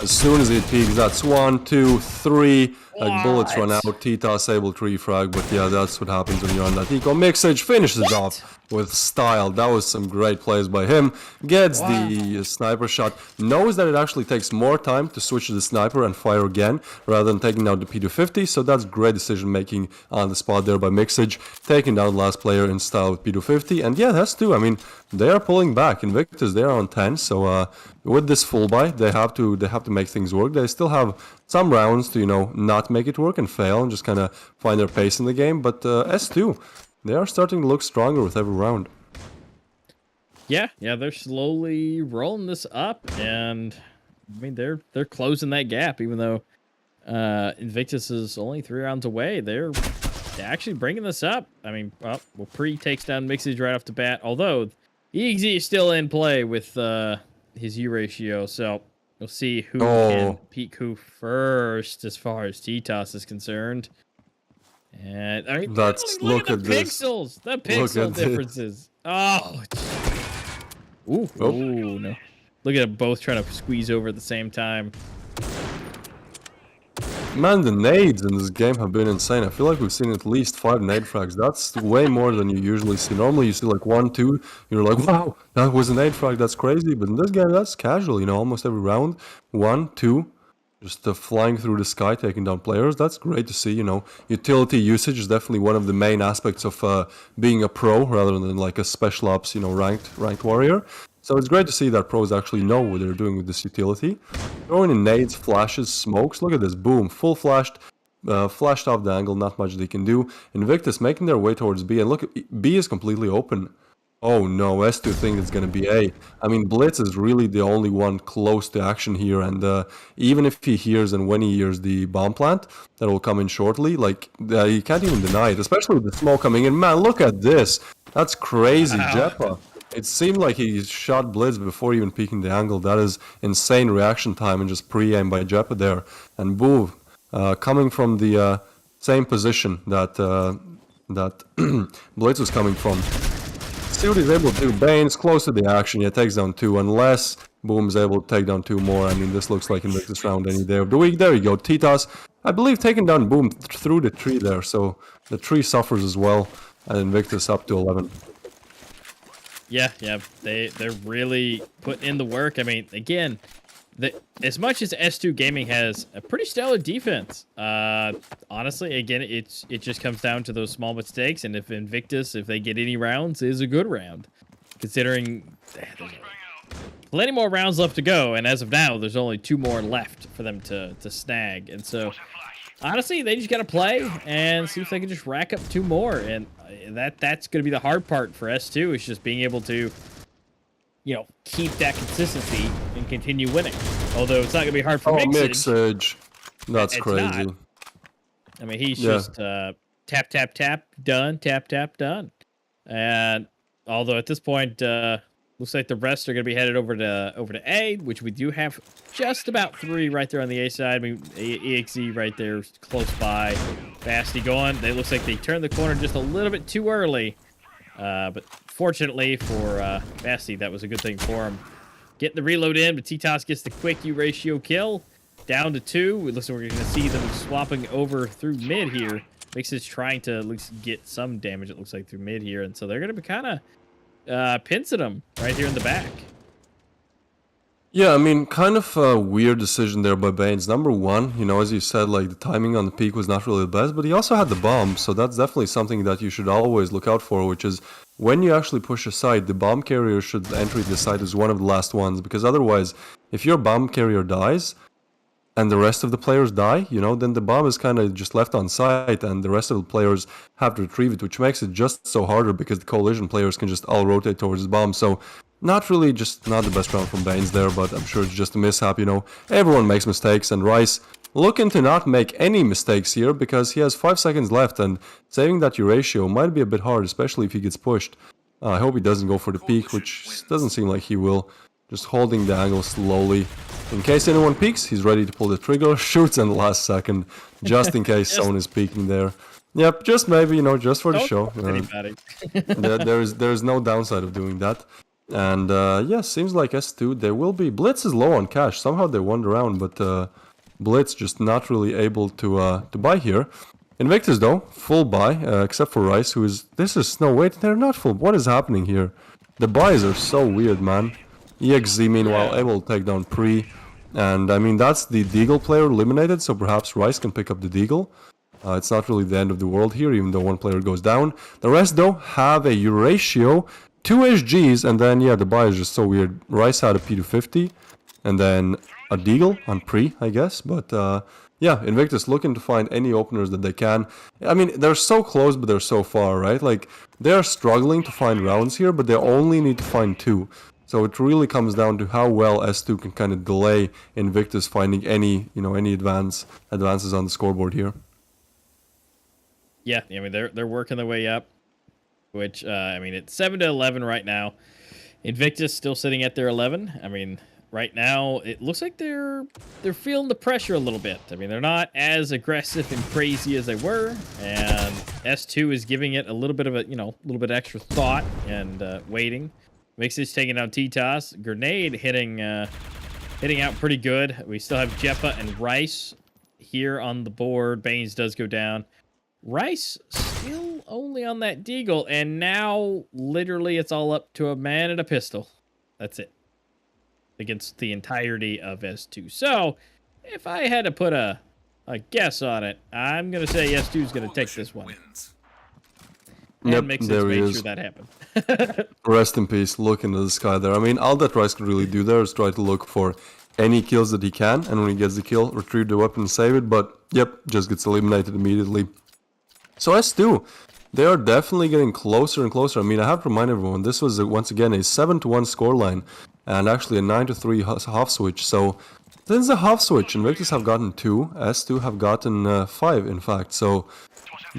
S1: as soon as it peaks, that's 1, 2, 3. Like bullets run out. Titas able to refrag, but yeah, that's what happens when you're on that eco. Mixage finishes off with style. That was some great plays by him. Gets the sniper shot. Knows that it actually takes more time to switch to the sniper and fire again rather than taking out the P250. So that's great decision making on the spot there by Mixage, taking down last player in style with P250. And yeah, that's two. I mean, they are pulling back. Invictus, they are on 10. So with this full buy, they have to make things work. They still have some rounds to, you know, not make it work and fail and just kind of find their pace in the game. But S2, they are starting to look stronger with every round.
S3: Yeah, they're slowly rolling this up, and I mean they're closing that gap. Even though Invictus is only 3 rounds away, they're actually bringing this up. I mean, well, Pre takes down Mixage right off the bat. Although EXE is still in play with his U ratio, so we'll see who can peak who first as far as Titas is concerned. And I mean, look at the pixels, the pixel differences. Oh, ooh, no! Look at them both trying to squeeze over at the same time.
S1: Man, the nades in this game have been insane. I feel like we've seen at least 5 nade frags. That's way more than you usually see. Normally you see like 1, 2. You're like, wow, that was a nade frag. That's crazy. But in this game, that's casual. You know, almost every round, 1, 2. Just flying through the sky, taking down players. That's great to see, you know. Utility usage is definitely one of the main aspects of being a pro rather than like a special ops, you know, ranked warrior. So it's great to see that pros actually know what they're doing with this utility. Throwing in nades, flashes, smokes. Look at this, boom, full flashed off the angle, not much they can do. Invictus making their way towards B, and look, B is completely open. Oh no, S2 think it's gonna be A. I mean, Blitz is really the only one close to action here, and even if he hears and when he hears the bomb plant that will come in shortly, like, you can't even deny it, especially with the smoke coming in. Man, look at this. That's crazy, Jeppa. It seemed like he shot Blitz before even peeking the angle. That is insane reaction time and just pre-aim by Jeppa there. And Boo, coming from the same position that Blitz was coming from. See what he's able to do. Bane's close to the action. He takes down 2 unless Boom's able to take down 2 more. I mean, this looks like Invictus round any day of the week. There you go. Titas, I believe, taking down Boom through the tree there. So the tree suffers as well. And Invictus up to 11.
S3: Yeah, they're really putting in the work. I mean, again, as much as S2 Gaming has a pretty stellar defense, honestly, again, it just comes down to those small mistakes. And if Invictus, if they get any rounds, is a good round, considering there's plenty more rounds left to go. And as of now, there's only 2 more left for them to snag. And so, honestly, they just got to play and see if they can just rack up 2 more. And that's going to be the hard part for S2, is just being able to, you know, keep that consistency and continue winning. Although it's not going to be hard for
S1: Mixage. That's crazy.
S3: Not. I mean, he's just tap, tap, tap, done, tap, tap, done. And although at this point, looks like the rest are going to be headed over to A, which we do have just about 3 right there on the A side. I mean, EXE right there close by. Basti going. It looks like they turned the corner just a little bit too early. But fortunately for Basti, that was a good thing for him. Getting the reload in, but Titas gets the quick U ratio kill. Down to 2. It looks like we're going to see them swapping over through mid here. Mixage trying to at least get some damage, it looks like, through mid here. And so they're going to be kind of pincing them right here in the back.
S1: Yeah, I mean, kind of a weird decision there by Baines. Number one, as you said, like the timing on the peak was not really the best, but he also had the bomb, so that's definitely something that you should always look out for, which is when you actually push a site, the bomb carrier should enter the site as one of the last ones, because otherwise, if your bomb carrier dies, and the rest of the players die, then the bomb is kind of just left on site and the rest of the players have to retrieve it, which makes it just so harder because the coalition players can just all rotate towards the bomb. So not really, just not the best round from Baines there, but I'm sure it's just a mishap, Everyone makes mistakes, and Rice looking to not make any mistakes here because he has 5 seconds left, and saving that Euratio might be a bit hard, especially if he gets pushed. I hope he doesn't go for the peak, which doesn't seem like he will. Just holding the angle slowly. In case anyone peeks, he's ready to pull the trigger, shoots in the last second, just in case someone is peeking there. Yep, just maybe, just for the show.
S3: Anybody.
S1: There's no downside of doing that. And yeah, seems like S2, they will be... Blitz is low on cash, somehow they won the round, but Blitz just not really able to buy here. Invictus though, full buy, except for Rice, who is... This is... No, wait, they're not full. What is happening here? The buys are so weird, man. EXZ meanwhile able to take down Pre, and I mean that's the Deagle player eliminated, so perhaps Rice can pick up the Deagle. It's not really the end of the world here, even though one player goes down. The rest though have a Euratio, 2 SGs, and then yeah, the buy is just so weird. Rice had a P250, and then a Deagle on Pre, I guess, but yeah, Invictus looking to find any openers that they can. I mean, they're so close, but they're so far, right? Like, they're struggling to find rounds here, but they only need to find 2. So it really comes down to how well S2 can kind of delay Invictus finding any, any advances on the scoreboard here.
S3: Yeah, I mean they're working their way up, which I mean it's 7-11 right now. Invictus still sitting at their 11. I mean right now it looks like they're feeling the pressure a little bit. I mean they're not as aggressive and crazy as they were, and S2 is giving it a little bit of a little bit extra thought and waiting. Mixage taking down T-Toss. Grenade hitting out pretty good. We still have Jeppa and Rice here on the board. Baines does go down. Rice still only on that Deagle, and now literally it's all up to a man and a pistol. That's it. Against the entirety of S2. So, if I had to put a guess on it, I'm going to say S2 is going to take this one. And
S1: yep,
S3: Mixage
S1: there he
S3: made
S1: is.
S3: sure that happened.
S1: Rest in peace, look into the sky there. I mean, all that Rice could really do there is try to look for any kills that he can, and when he gets the kill, retrieve the weapon and save it, but yep, just gets eliminated immediately. So S2, they are definitely getting closer and closer. I mean, I have to remind everyone, this was once again a 7-1 scoreline, and actually a 9-3 half switch. So since the half switch, Invictus have gotten 2, S2 have gotten 5 in fact, so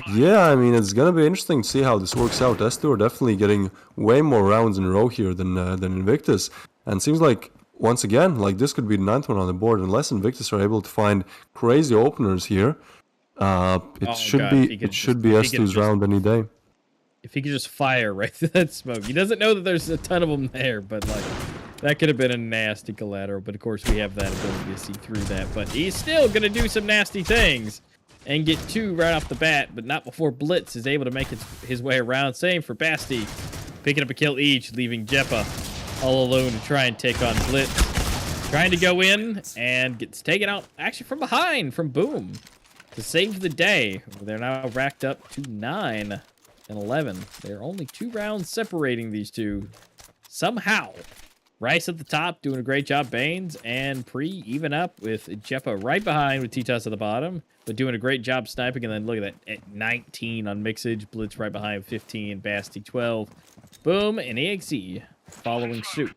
S1: yeah, I mean, it's gonna be interesting to see how this works out. S2 are definitely getting way more rounds in a row here than Invictus. And seems like, once again, like this could be the 9th one on the board. Unless Invictus are able to find crazy openers here, it should be S2's round any day.
S3: If he could just fire right through that smoke. He doesn't know that there's a ton of them there, but like, that could have been a nasty collateral. But of course, we have that ability to see through that. But he's still gonna do some nasty things and get 2 right off the bat, but not before Blitz is able to make his way around. Same for Basti, picking up a kill each, leaving Jeppa all alone to try and take on Blitz. Trying to go in and gets taken out actually from behind from Boom to save the day. They're now racked up to 9 and 11. They're only 2 rounds separating these two. Somehow, Rice at the top doing a great job. Baines and Pre even up with Jeppa right behind with T-Toss at the bottom, but doing a great job sniping. And then look at that, at 19 on Mixage, Blitz right behind 15, Basti 12, Boom, and EXE following suit.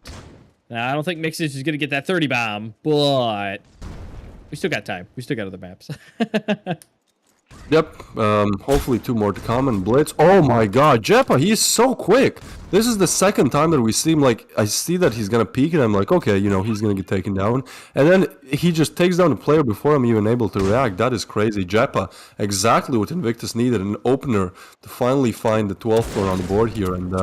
S3: Now, I don't think Mixage is going to get that 30 bomb, but we still got time. We still got other maps.
S1: Yep, hopefully 2 more to come, and Blitz, oh my god, Jeppa, he's so quick! This is the second time that we see him, like, I see that he's gonna peek, and I'm like, okay, he's gonna get taken down, and then he just takes down the player before I'm even able to react. That is crazy. Jeppa, exactly what Invictus needed, an opener to finally find the 12th floor on the board here, and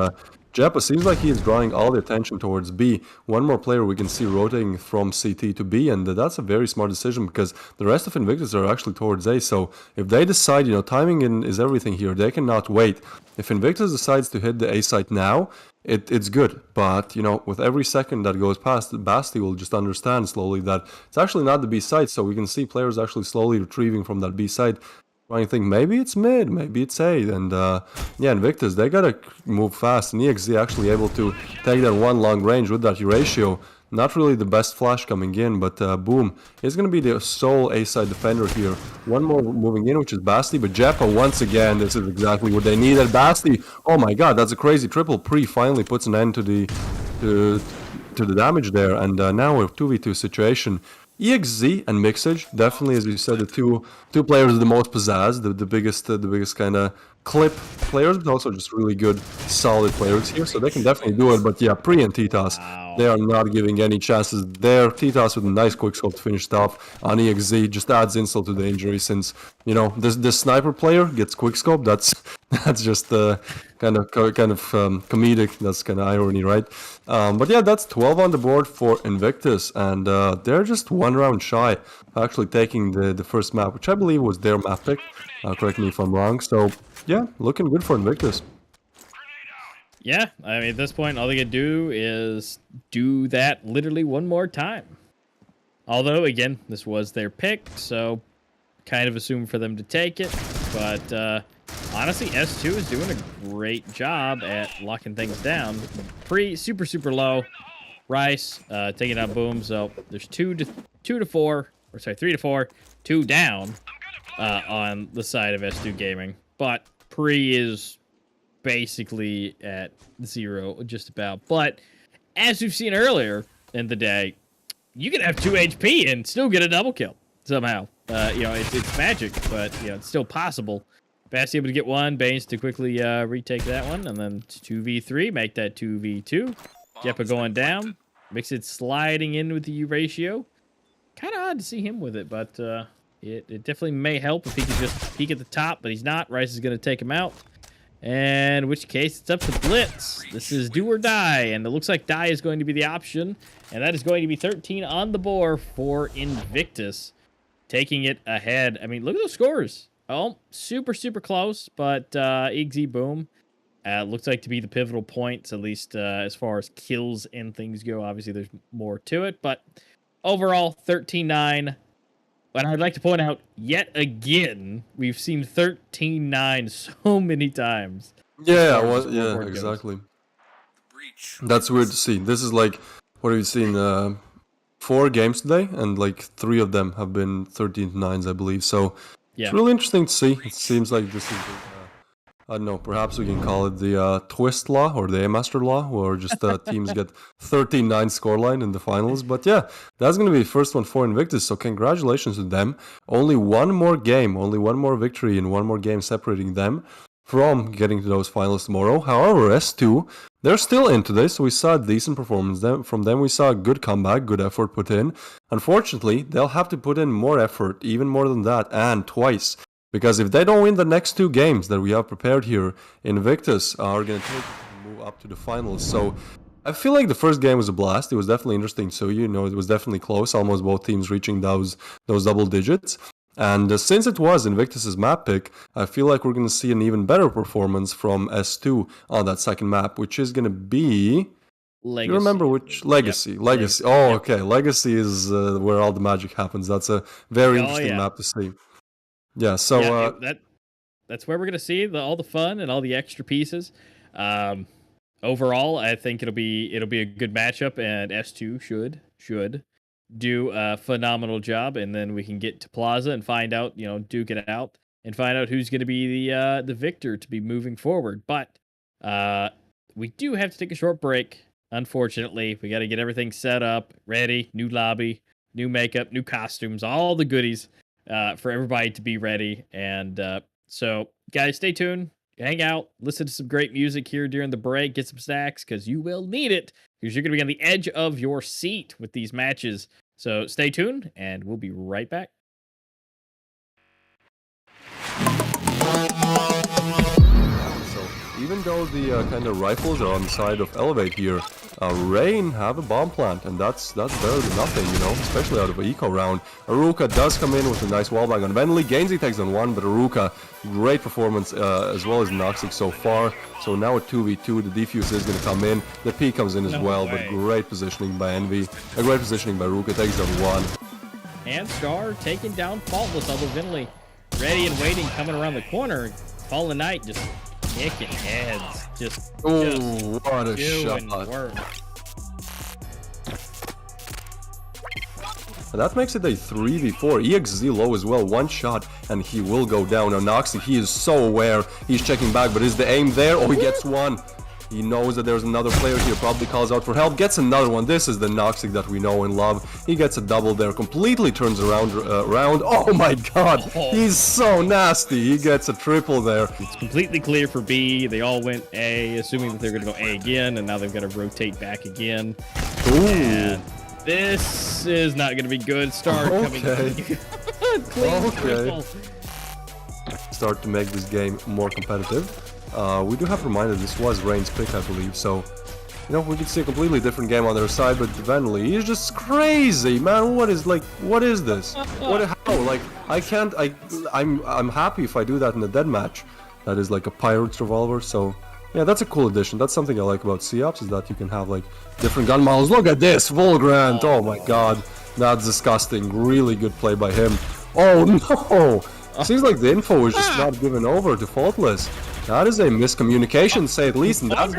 S1: Jeppa seems like he is drawing all the attention towards B. One more player we can see rotating from CT to B, and that's a very smart decision because the rest of Invictus are actually towards A. So if they decide, timing is everything here. They cannot wait. If Invictus decides to hit the A site now, it's good. But, with every second that goes past, Basti will just understand slowly that it's actually not the B site. So we can see players actually slowly retrieving from that B site. Trying to think, maybe it's mid, maybe it's A, and Invictus, they gotta move fast, and EXZ actually able to take that one long range with that ratio. Not really the best flash coming in, but boom, he's gonna be the sole A-side defender here. One more moving in, which is Basti, but Jeppa, once again, this is exactly what they needed. Basti, oh my god, that's a crazy triple. Pre finally puts an end to the damage there, and now we're 2v2 situation. EXZ and Mixage, definitely, as you said, the two players with the most pizzazz, the biggest kind of clip players, but also just really good, solid players here, so they can definitely do it. But yeah, Pre and Titas, they are not giving any chances there. Titas with a nice quick scope to finish it off on EXZ just adds insult to the injury, since this sniper player gets quick scope. That's just kind of comedic. That's kind of irony, right? But yeah, that's 12 on the board for Invictus, and they're just one round shy actually taking the first map, which I believe was their map pick. Correct me if I'm wrong. So yeah, looking good for Invictus.
S3: Yeah, I mean, at this point, all they can do is do that literally one more time. Although, again, this was their pick, so kind of assume for them to take it. But honestly, S2 is doing a great job at locking things down. Super low. Rice taking out Boom. So there's 3 to 4, 2 down on the side of S2 Gaming. But Pre is basically at 0, just about. But as we've seen earlier in the day, you can have 2 HP and still get a double kill somehow. It's magic, but it's still possible. Basti able to get one, Baines to quickly retake that one, and then 2v3, make that 2v2. Jeppa going down, Mixit sliding in with the U ratio. Kind of odd to see him with it, but it definitely may help if he could just peek at the top, but he's not. Rice is going to take him out. And in which case, it's up to Blitz. This is do or die, and it looks like die is going to be the option. And that is going to be 13 on the board for Invictus, taking it ahead. I mean, look at those scores. Oh, super close, but EXZ Boom looks like to be the pivotal points, at least as far as kills and things go. Obviously, there's more to it, but overall, 13-9. But I'd like to point out, yet again, we've seen 13-9 so many times.
S1: Yeah, exactly. That's weird to see. This is like, what have you seen? 4 games today, and like 3 of them have been 13-9s, I believe. So it's really interesting to see. It seems like this is, I don't know, perhaps we can call it the twist law or the A-Master law, where just teams get 13-9 scoreline in the finals. But yeah, that's going to be the first one for Invictus, so congratulations to them. Only one more game, only one more victory, and one more game separating them from getting to those finals tomorrow. However, S2, they're still in today, so we saw a decent performance from them. We saw a good comeback, good effort put in. Unfortunately, they'll have to put in more effort, even more than that, and twice. Because if they don't win the next 2 games that we have prepared here, Invictus are going to move up to the finals. So I feel like the first game was a blast. It was definitely interesting. So, it was definitely close, almost both teams reaching those double digits. And since it was Invictus's map pick, I feel like we're going to see an even better performance from S2 on that second map, which is going to be...
S3: Legacy.
S1: You remember which? Legacy. Yep. Legacy. Oh, yep. Okay. Legacy is where all the magic happens. That's a very interesting map to see. Yeah, so...
S3: that's where we're going to see all the fun and all the extra pieces. Overall, I think it'll be a good matchup, and S2 should do a phenomenal job, and then we can get to Plaza and find out, duke it out, and find out who's going to be the victor to be moving forward. But we do have to take a short break, unfortunately. We got to get everything set up, ready, new lobby, new makeup, new costumes, all the goodies for everybody to be ready. And so, guys, stay tuned. Hang out, listen to some great music here during the break, get some snacks, because you will need it, because you're going to be on the edge of your seat with these matches. So stay tuned, and we'll be right back.
S1: So even though the kind of rifles are on the side of Elevate here, Rain have a bomb plant, and that's better than nothing, you know, especially out of an eco round. Aruka does come in with a nice wallbang on Venly, gains tags on one, but Aruka, great performance as well as Noxic so far. So now a 2v2, the defuse is going to come in, the P comes in as well, but great positioning by Envy, a great positioning by Aruka, takes down one.
S3: And Scar taking down Faultless, although Vinley ready and waiting, coming around the corner. Fallen Knight just kicking heads. Just
S1: what a
S3: doing
S1: shot.
S3: work.
S1: That makes it a 3v4. EXZ low as well, one shot, and he will go down. Now Noxy, he is so aware. He's checking back, but is the aim there? Oh, he gets one. He knows that there's another player here, probably calls out for help, gets another one. This is the Noxic that we know and love. He gets a double there, completely turns around. Oh my god, he's so nasty. He gets a triple there.
S3: It's completely clear for B. They all went A, assuming that they're going to go A again, and now they've got to rotate back again.
S1: Ooh.
S3: And this is not going to be good. Start coming clean triple.
S1: Start to make this game more competitive. We do have to remind that this was Rain's pick, I believe, so, you know, we could see a completely different game on their side, but Venly, he's just crazy, man. What is this? How? Like, I'm happy if I do that in a dead match. That is like a Pirate's revolver, so, yeah, that's a cool addition. That's something I like about COPS, is that you can have, like, different gun models. Look at this, Volgrant, oh my god, that's disgusting. Really good play by him. Oh no! Seems like the info is just not given over to Faultless. That is a miscommunication, say at least, and that's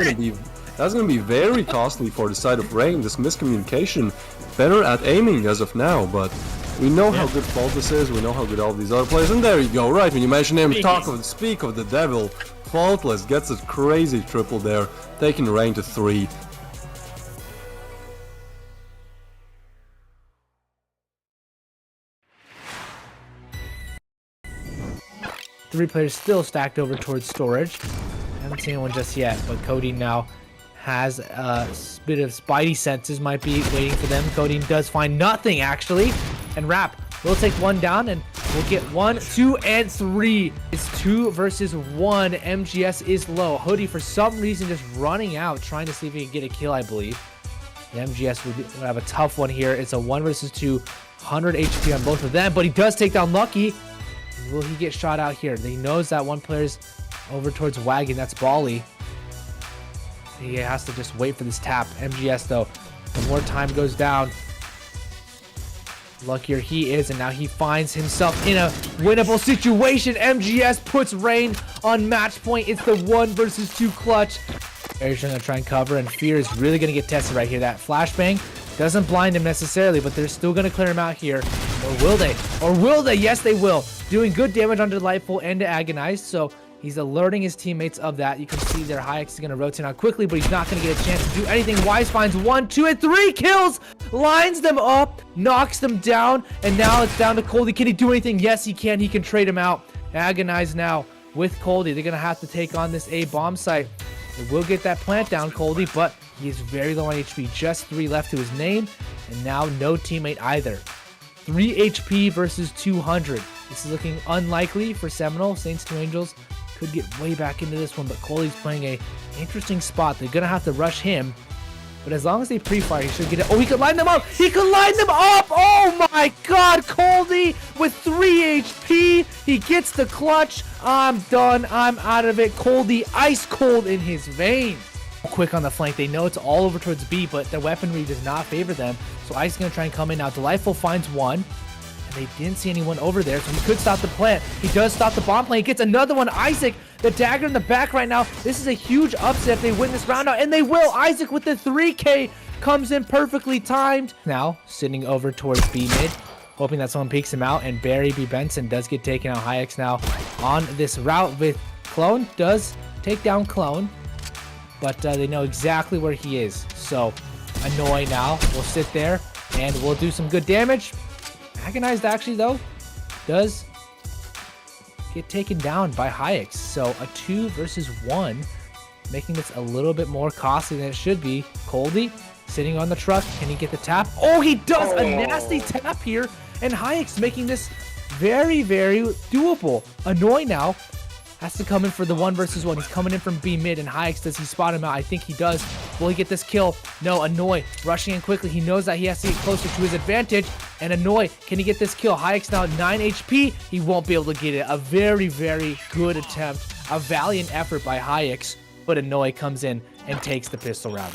S1: gonna be very costly for the side of Rain. This miscommunication, better at aiming as of now, but we know how good Faultless is. We know how good all of these other players. And there you go, right when you mention him, speak of the devil. Faultless gets a crazy triple there, taking Rain to 3.
S2: Three players still stacked over towards storage. Haven't seen anyone just yet, but Cody now has a bit of spidey senses, might be waiting for them. Cody does find nothing, actually. And Rap will take one down, and we'll get 1, 2, and 3. It's 2 versus 1. MGS is low. Hoodie, for some reason, just running out, trying to see if he can get a kill, I believe. And MGS would have a tough one here. It's a 1 versus 2, 100 HP on both of them, but he does take down Lucky. Will he get shot out here? He knows that one player's over towards Wagon. That's Bali. He has to just wait for this tap. MGS, though, the more time goes down, luckier he is, and now he finds himself in a winnable situation. MGS puts Rain on match point. It's the 1 versus 2 clutch. Air's gonna try and cover, and Fear is really gonna get tested right here. That flashbang doesn't blind him necessarily, but they're still gonna clear him out here. Or will they? Or will they? Yes, they will. Doing good damage on Delightful and to Agonize, so he's alerting his teammates of that. You can see their Hayek is gonna rotate out quickly, but he's not gonna get a chance to do anything. Wise finds 1, 2, and 3 kills, lines them up, knocks them down, and now it's down to Coldy. Can he do anything? Yes, he can. He can trade him out. Agonize now with Coldy. They're gonna have to take on this A bomb site. They will get that plant down, Coldy, but he is very low on HP. Just 3 left to his name, and now no teammate either. 3 HP versus 200. This is looking unlikely for Seminole. Saints to Angels could get way back into this one, but Coley's playing a interesting spot. They're gonna have to rush him, but as long as they pre-fire, he should get it. Oh, he could line them up! He could line them up! Oh my god, Coldy with 3 HP! He gets the clutch. I'm done. I'm out of it. Coldy ice cold in his veins. Quick on the flank. They know it's all over towards B, but their weaponry does not favor them. So Ice is going to try and come in now. Delightful finds 1. And they didn't see anyone over there, so he could stop the plant. He does stop the bomb plant. He gets another one. Isaac, the dagger in the back right now. This is a huge upset if they win this round out, and they will. Isaac with the 3K comes in perfectly timed. Now, sitting over towards B mid, hoping that someone peeks him out, and Barry B. Benson does get taken out. Hayek's now on this route with Clone. Does take down Clone, but they know exactly where he is. So Annoy now will sit there and will do some good damage. Agonized actually though does get taken down by Hayek. So a 2 versus 1, making this a little bit more costly than it should be. Coldy sitting on the truck. Can he get the tap? Oh, he does a nasty tap here. And Hayek's making this very, very doable. Annoy now has to come in for the 1 versus 1. He's coming in from B mid, and Hayek, does he spot him out? I think he does. Will he get this kill? No, Annoy rushing in quickly. He knows that he has to get closer to his advantage. And Annoy, can he get this kill? Hayek's now 9 HP. He won't be able to get it. A very, very good attempt. A valiant effort by Hayek, but Annoy comes in and takes the pistol round.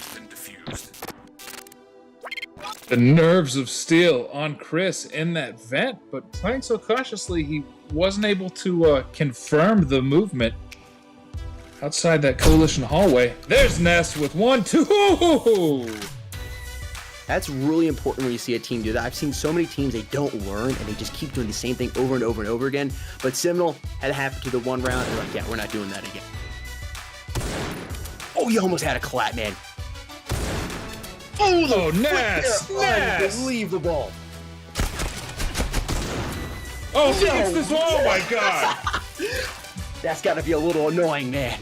S6: The nerves of steel on Chris in that vent, but playing so cautiously, he wasn't able to confirm the movement outside that coalition hallway. There's Ness with 1-2.
S7: That's really important when you see a team do that. I've seen so many teams, they don't learn and they just keep doing the same thing over and over and over again. But Seminole had it happen to the 1 round. They're like, yeah, we're not doing that again. Oh, you almost had a clap, man.
S6: Oh, Ness!
S7: Unbelievable.
S6: Oh, he gets this one. Oh, my God.
S7: That's got to be a little annoying, man.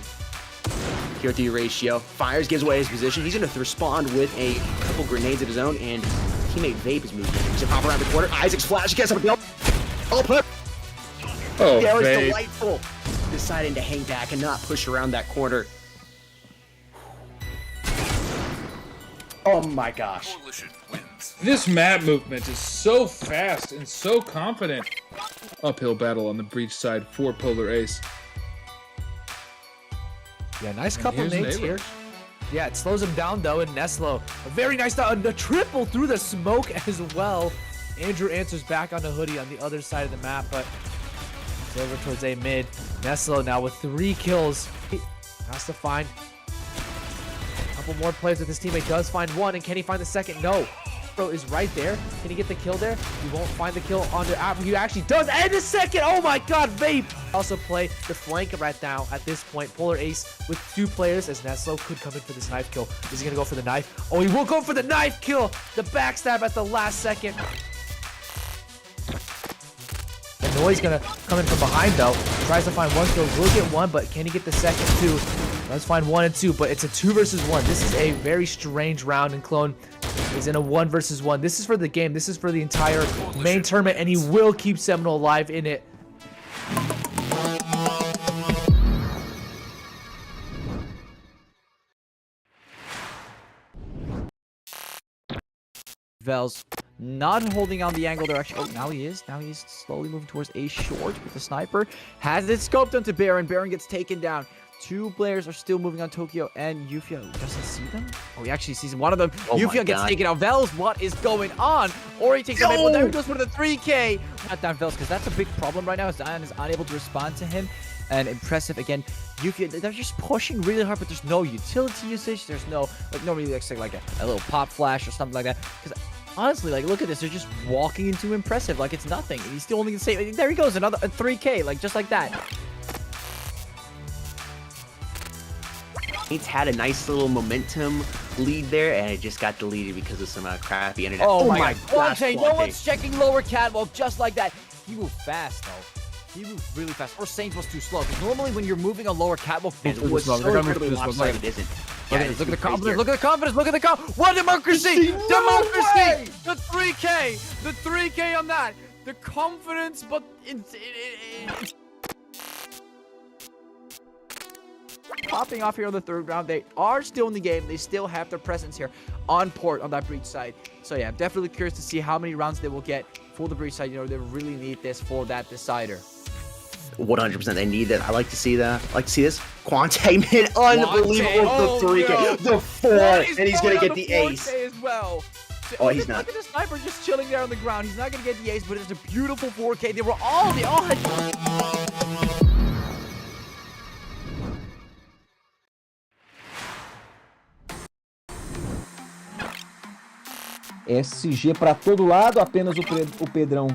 S7: QRT ratio. Fires, gives away his position. He's going to respond with a couple grenades of his own, and teammate Vape is moving. He's going to pop around the corner. Isaac's flash gets up. Oh, very delightful. Deciding to hang back and not push around that corner. Oh my gosh.
S6: This map movement is so fast and so confident. Uphill battle on the breach side for Polar Ace.
S2: Yeah, nice couple
S6: here's
S2: nades
S6: Neighbor.
S2: here. Yeah, it slows him down though, and Neslo, a very nice down, a triple through the smoke as well. Andrew answers back on the hoodie on the other side of the map, but it's over towards A mid. Neslo now with 3 kills. He has to find a couple more plays with his teammate. Does find 1, and can he find the second? No. Bro is right there. Can he get the kill there? He won't find the kill on the app. He actually does. And the second. Oh my God, Vape. Also play the flank right now at this point. Polar Ace with 2 players as Neslo could come in for this knife kill. Is he going to go for the knife? Oh, he will go for the knife kill. The backstab at the last second. The Noise going to come in from behind though. Tries to find 1 kill. Will get 1, but can he get the second 2? Let's find 1 and 2, but it's a 2 versus 1. This is a very strange round, and Clone is in a 1 versus 1. This is for the game. This is for the entire main tournament, and he will keep Seminole alive in it.
S8: Vels not holding on the angle direction. Oh, now he is. Now he's slowly moving towards A short with the sniper. Has it scoped onto Baron. Baron gets taken down. 2 players are still moving on Tokyo, and Yufia doesn't see them. Oh, he actually sees one of them.
S7: Oh
S8: Yufia gets taken out. Vels, what is going on? Or he takes him in. Well, there he goes for the 3K. Not down Vels, because that's a big problem right now. Zion is unable to respond to him. And impressive again. Yufia, they're just pushing really hard, but there's no utility usage. There's no, like, nobody looks like a little pop flash or something like that. Because honestly, like, look at this. They're just walking into impressive like it's nothing. And he's still only going to say, there he goes, another 3K, like, just like that.
S7: It's had a nice little momentum lead there, and it just got deleted because of some crappy internet.
S8: Oh my God.
S7: gosh,
S8: Quante, no one's checking lower catwalk just like that. He moved fast, though. He moved really fast. Or Saints was too slow. Because normally when you're moving a lower catwalk,
S7: It was so incredibly lopsided, it isn't.
S8: Look at the confidence. Look at the confidence. Look at the confidence. What democracy? Democracy. The 3K. The 3K on that. The confidence, but it's popping off here on the 3rd round. They are still in the game. They still have their presence here on port on that breach side. So yeah, I'm definitely curious to see how many rounds they will get for the breach side. You know, they really need this for that decider.
S7: 100% they need that. I like to see that. I like to see this. Quante, man, unbelievable. The 3K,
S8: no.
S7: the 4, and he's going to get the ace.
S8: As well.
S7: Oh, he's not.
S8: Look at the sniper just chilling there on the ground. He's not going to get the ace, but it's a beautiful 4K. They all had...
S9: SG para todo lado, apenas o Pedrão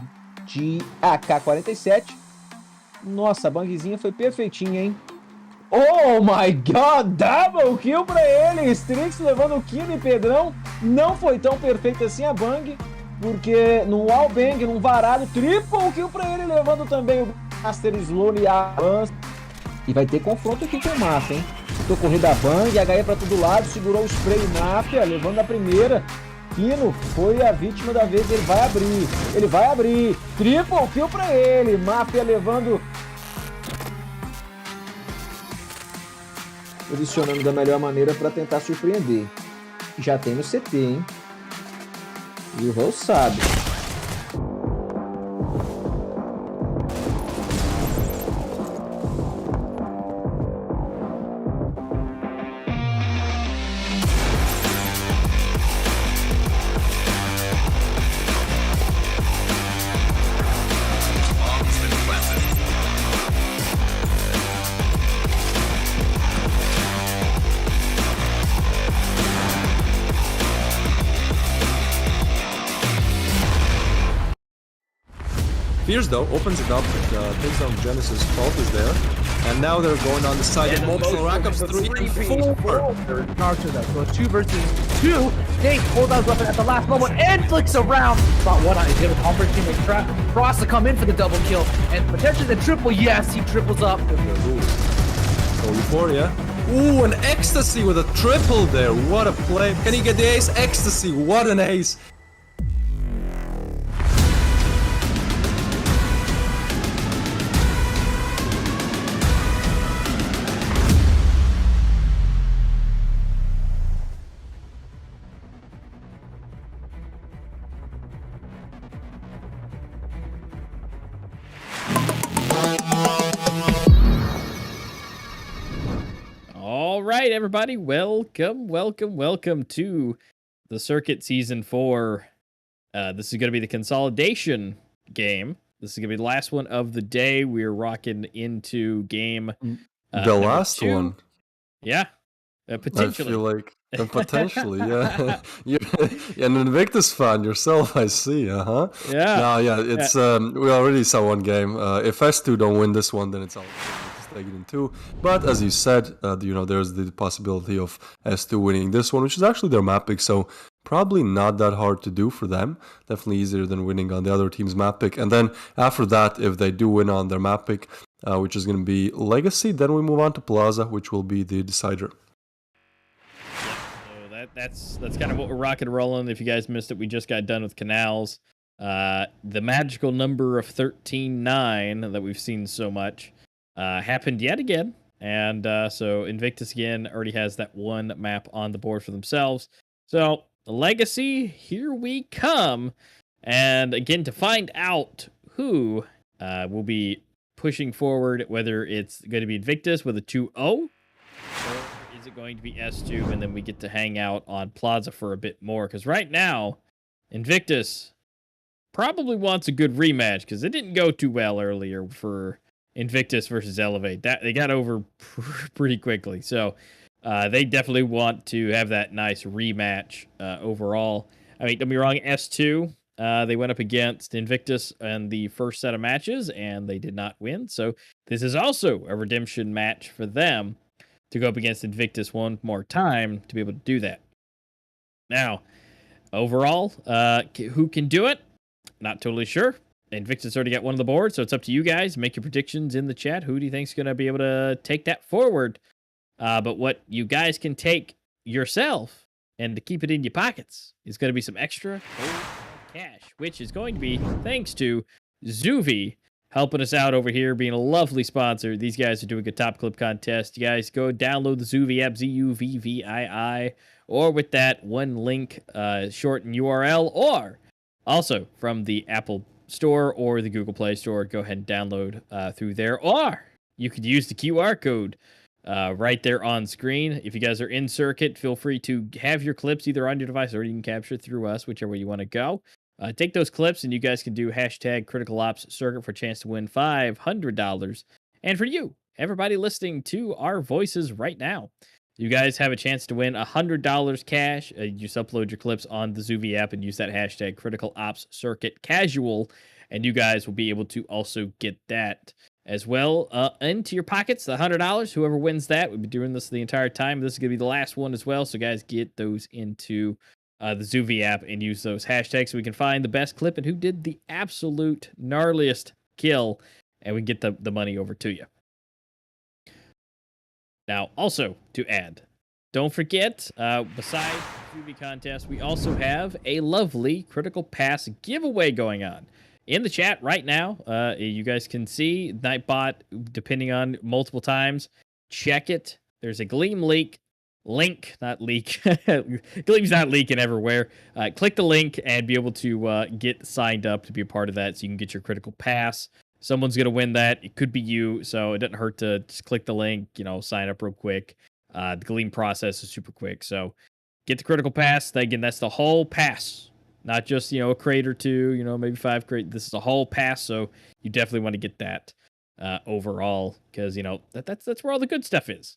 S9: de AK-47. Nossa, a bangzinha foi perfeitinha, hein? Oh my God, double kill pra ele! Strix levando o kill e Pedrão. Não foi tão perfeita assim a bang, porque no wallbang, num varado, triple kill pra ele, levando também o Master Slowly avança. E vai ter confronto aqui com o Mafia, hein? Tentou correr da bang, HE pra todo lado, segurou o spray Mafia, levando a primeira. Kino foi a vítima da vez, ele vai abrir, triple kill pra ele, Mafia levando posicionando da melhor maneira para tentar surpreender. Já tem no CT, hein? E o Rose sabe.
S1: Fierce though opens it up, takes down Genesis, Fault is there, and now they're going on the side of multiple rackups 3 and 4.
S2: Archer though, so a 2 versus 2. Nate pulls out his weapon at the last moment and flicks around. Spot one on his hit with Humber team with Frost to come in for the double kill and potentially the triple. Yes, he triples up.
S1: So Euphoria. Ooh, an Ecstasy with a triple there. What a play. Can he get the ace? Ecstasy, what an ace.
S3: All right, everybody, welcome to the Circuit Season 4. This is going to be the Consolidation game. This is going to be the last one of the day. We're rocking into game
S1: The last
S3: 2.
S1: one.
S3: Yeah, potentially.
S1: I feel like potentially, yeah. You're an Invictus fan yourself, I see.
S3: Yeah.
S1: No, yeah. It's we already saw one game. If S2 don't win this one, then it's out. Take it in 2. But as you said, there's the possibility of S2 winning this one, which is actually their map pick. So probably not that hard to do for them. Definitely easier than winning on the other team's map pick. And then after that, if they do win on their map pick, which is going to be Legacy, then we move on to Plaza, which will be the decider.
S3: So that's kind of what we're rocking and rolling. If you guys missed it, we just got done with Canals. The magical number of 13-9 that we've seen so much happened yet again. And so Invictus again already has that one map on the board for themselves. So Legacy, here we come. And again, to find out who will be pushing forward, whether it's going to be Invictus with a 2-0, or is it going to be S2, and then we get to hang out on Plaza for a bit more. Because right now, Invictus probably wants a good rematch, because it didn't go too well earlier for Invictus versus Elevate. That they got over pretty quickly. So they definitely want to have that nice rematch overall. I mean, don't be wrong, S2, they went up against Invictus in the first set of matches, and they did not win. So this is also a redemption match for them to go up against Invictus one more time to be able to do that. Now, overall, who can do it? Not totally sure. Invictus already got one on the board, so it's up to you guys. Make your predictions in the chat. Who do you think is going to be able to take that forward? But what you guys can take yourself and to keep it in your pockets is going to be some extra cash, which is going to be thanks to Zuvvii helping us out over here, being a lovely sponsor. These guys are doing a top clip contest. You guys go download the Zuvvii app, Zuvvii, or with that one link, shorten URL, or also from the Apple Store or the Google Play Store. Go ahead and download through there, or you could use the QR code right there on screen. If you guys are in circuit, feel free to have your clips either on your device or you can capture it through us, whichever way you want to go. Take those clips and you guys can do hashtag Critical Ops Circuit for a chance to win $500. And for you, everybody listening to our voices right now, you guys have a chance to win $100 cash. You just upload your clips on the Zuvvii app and use that hashtag Critical Ops Circuit Casual, and you guys will be able to also get that as well into your pockets. The $100. Whoever wins that, we'll be doing this the entire time. This is gonna be the last one as well. So guys, get those into the Zuvvii app and use those hashtags so we can find the best clip and who did the absolute gnarliest kill, and we can get the money over to you. Now, also to add, don't forget, besides the Zuvvii contest, we also have a lovely Critical Pass giveaway going on. In the chat right now, you guys can see Nightbot, depending on multiple times, check it there's a Gleam link, not leak. Gleam's not leaking everywhere. Click the link and be able to get signed up to be a part of that so you can get your critical pass. Someone's going to win that. It could be you, so it doesn't hurt to just click the link, sign up real quick. The Gleam process is super quick, so get the critical pass. Again, that's the whole pass, not just, a crate or two, maybe 5 crate. This is a whole pass, so you definitely want to get that overall because, that's where all the good stuff is.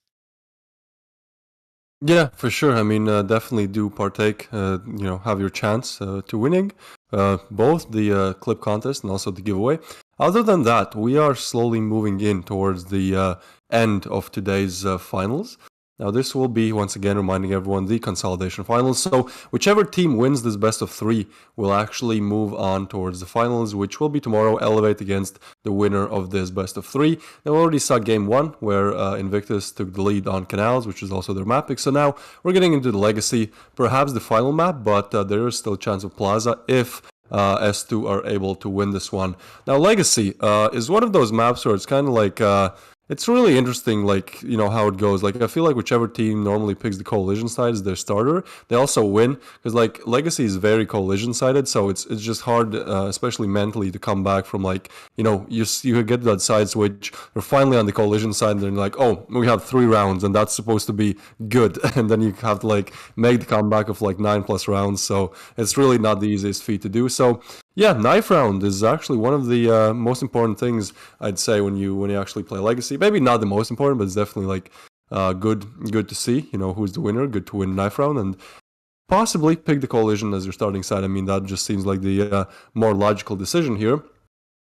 S1: Yeah, for sure. I mean, definitely do partake, have your chance to winning both the clip contest and also the giveaway. Other than that, we are slowly moving in towards the end of today's finals. Now, this will be, once again, reminding everyone, the Consolidation Finals. So, whichever team wins this best of 3 will actually move on towards the finals, which will be tomorrow, Elevate against the winner of this best of 3. Now, we already saw Game 1, where Invictus took the lead on Canals, which is also their map pick. So now, we're getting into the Legacy, perhaps the final map, but there is still a chance of Plaza if S2 are able to win this one. Now, Legacy is one of those maps where it's kind of like... it's really interesting, how it goes. I feel like whichever team normally picks the coalition side as their starter, they also win. Because, Legacy is very coalition-sided, so it's just hard, especially mentally, to come back from, you get that side switch, you're finally on the coalition side, and then you're like, oh, we have 3 rounds, and that's supposed to be good. And then you have to, make the comeback of, 9+ rounds, so it's really not the easiest feat to do. So, yeah, knife round is actually one of the most important things, I'd say, when you actually play Legacy. Maybe not the most important, but it's definitely good to see, who's the winner. Good to win knife round and possibly pick the coalition as your starting side. I mean, that just seems like the more logical decision here.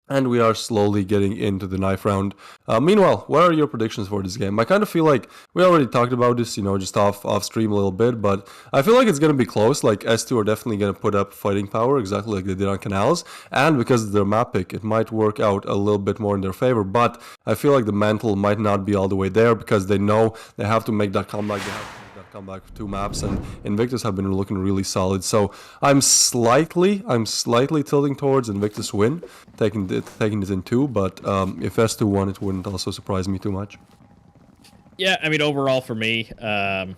S1: And we are slowly getting into the knife round. Meanwhile, what are your predictions for this game? I kind of feel like we already talked about this, just off stream a little bit, but I feel like it's going to be close. S2 are definitely going to put up fighting power, exactly like they did on Canals. And because of their map pick, it might work out a little bit more in their favor. But I feel like the mental might not be all the way there because they know they have to make that comeback. They have to come back with 2 maps, and Invictus have been looking really solid. So I'm slightly tilting towards Invictus win, taking it in 2. But if S2 won, it wouldn't also surprise me too much.
S3: Yeah, I mean, overall for me, I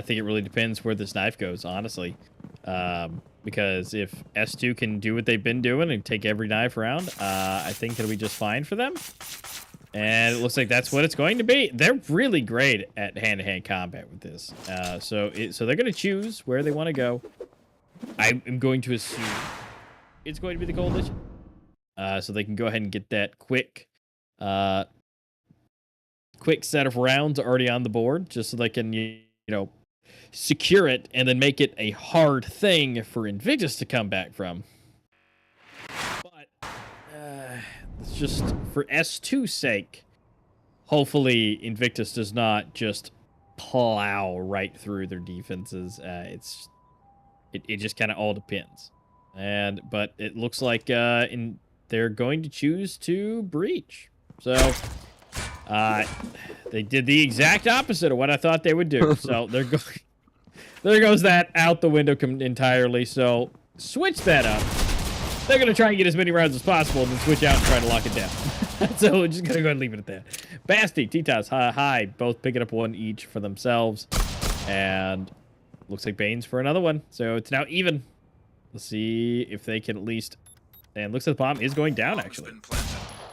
S3: think it really depends where this knife goes, honestly. Because if S2 can do what they've been doing and take every knife round, I think it'll be just fine for them. And it looks like that's what it's going to be. They're really great at hand-to-hand combat with this. So they're going to choose where they want to go. I'm going to assume it's going to be the coalition. So they can go ahead and get that quick set of rounds already on the board, just so they can, secure it and then make it a hard thing for Invictus to come back from. But it's just for S2's sake, hopefully Invictus does not just plow right through their defenses. It just kind of all depends. But it looks like they're going to choose to breach. So they did the exact opposite of what I thought they would do. So they're going. There goes that out the window entirely. So switch that up. They're going to try and get as many rounds as possible and then switch out and try to lock it down. So we're just going to go ahead and leave it at that. Basti, Titas, Hi, both picking up 1 each for themselves. And looks like Bane's for another one. So it's now even. Let's see if they can at least... And looks like the bomb is going down, actually.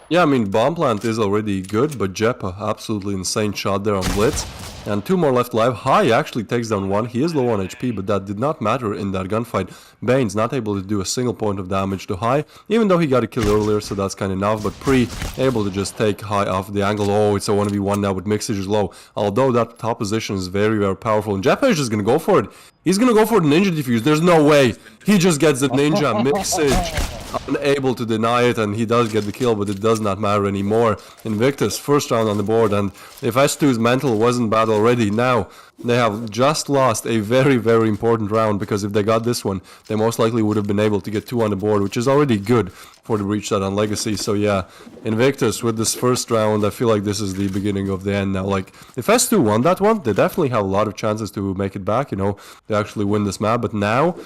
S1: Yeah, I mean, bomb plant is already good, but Jeppa, absolutely insane shot there on Blitz. And 2 more left alive. Hai actually takes down 1. He is low on HP, but that did not matter in that gunfight. Bane's not able to do a single point of damage to Hai, even though he got a kill earlier, so that's kind of enough. But Pre able to just take Hai off the angle. Oh, it's a 1v1 now, but Mixage is low. Although that top position is very, very powerful. And Jeppa is just going to go for it. He's going to go for the ninja defuse. There's no way. He just gets the ninja. Mixage unable to deny it, and he does get the kill, but it does not matter anymore. Invictus, first round on the board, and if S2's mental wasn't bad already, now they have just lost a very, very important round, because if they got this one, they most likely would have been able to get 2 on the board, which is already good for the breach set on Legacy. So yeah, Invictus with this first round, I feel like this is the beginning of the end now. Like, if S2 won that one, they definitely have a lot of chances to make it back, they actually win this map, but now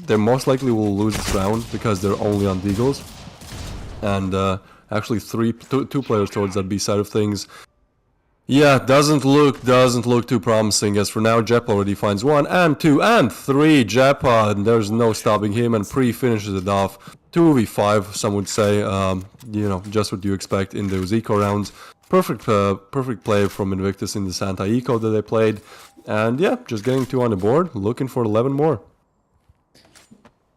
S1: they most likely will lose this round because they're only on Deagles. And actually two players towards that B side of things. Yeah, doesn't look too promising. As for now, Jep already finds 1 and 2 and 3. Jep, and there's no stopping him, and Pre finishes it off. 2v5, some would say. You know, just what you expect in those eco rounds. Perfect play from Invictus in this anti-eco that they played. And yeah, just getting 2 on the board, looking for 11 more.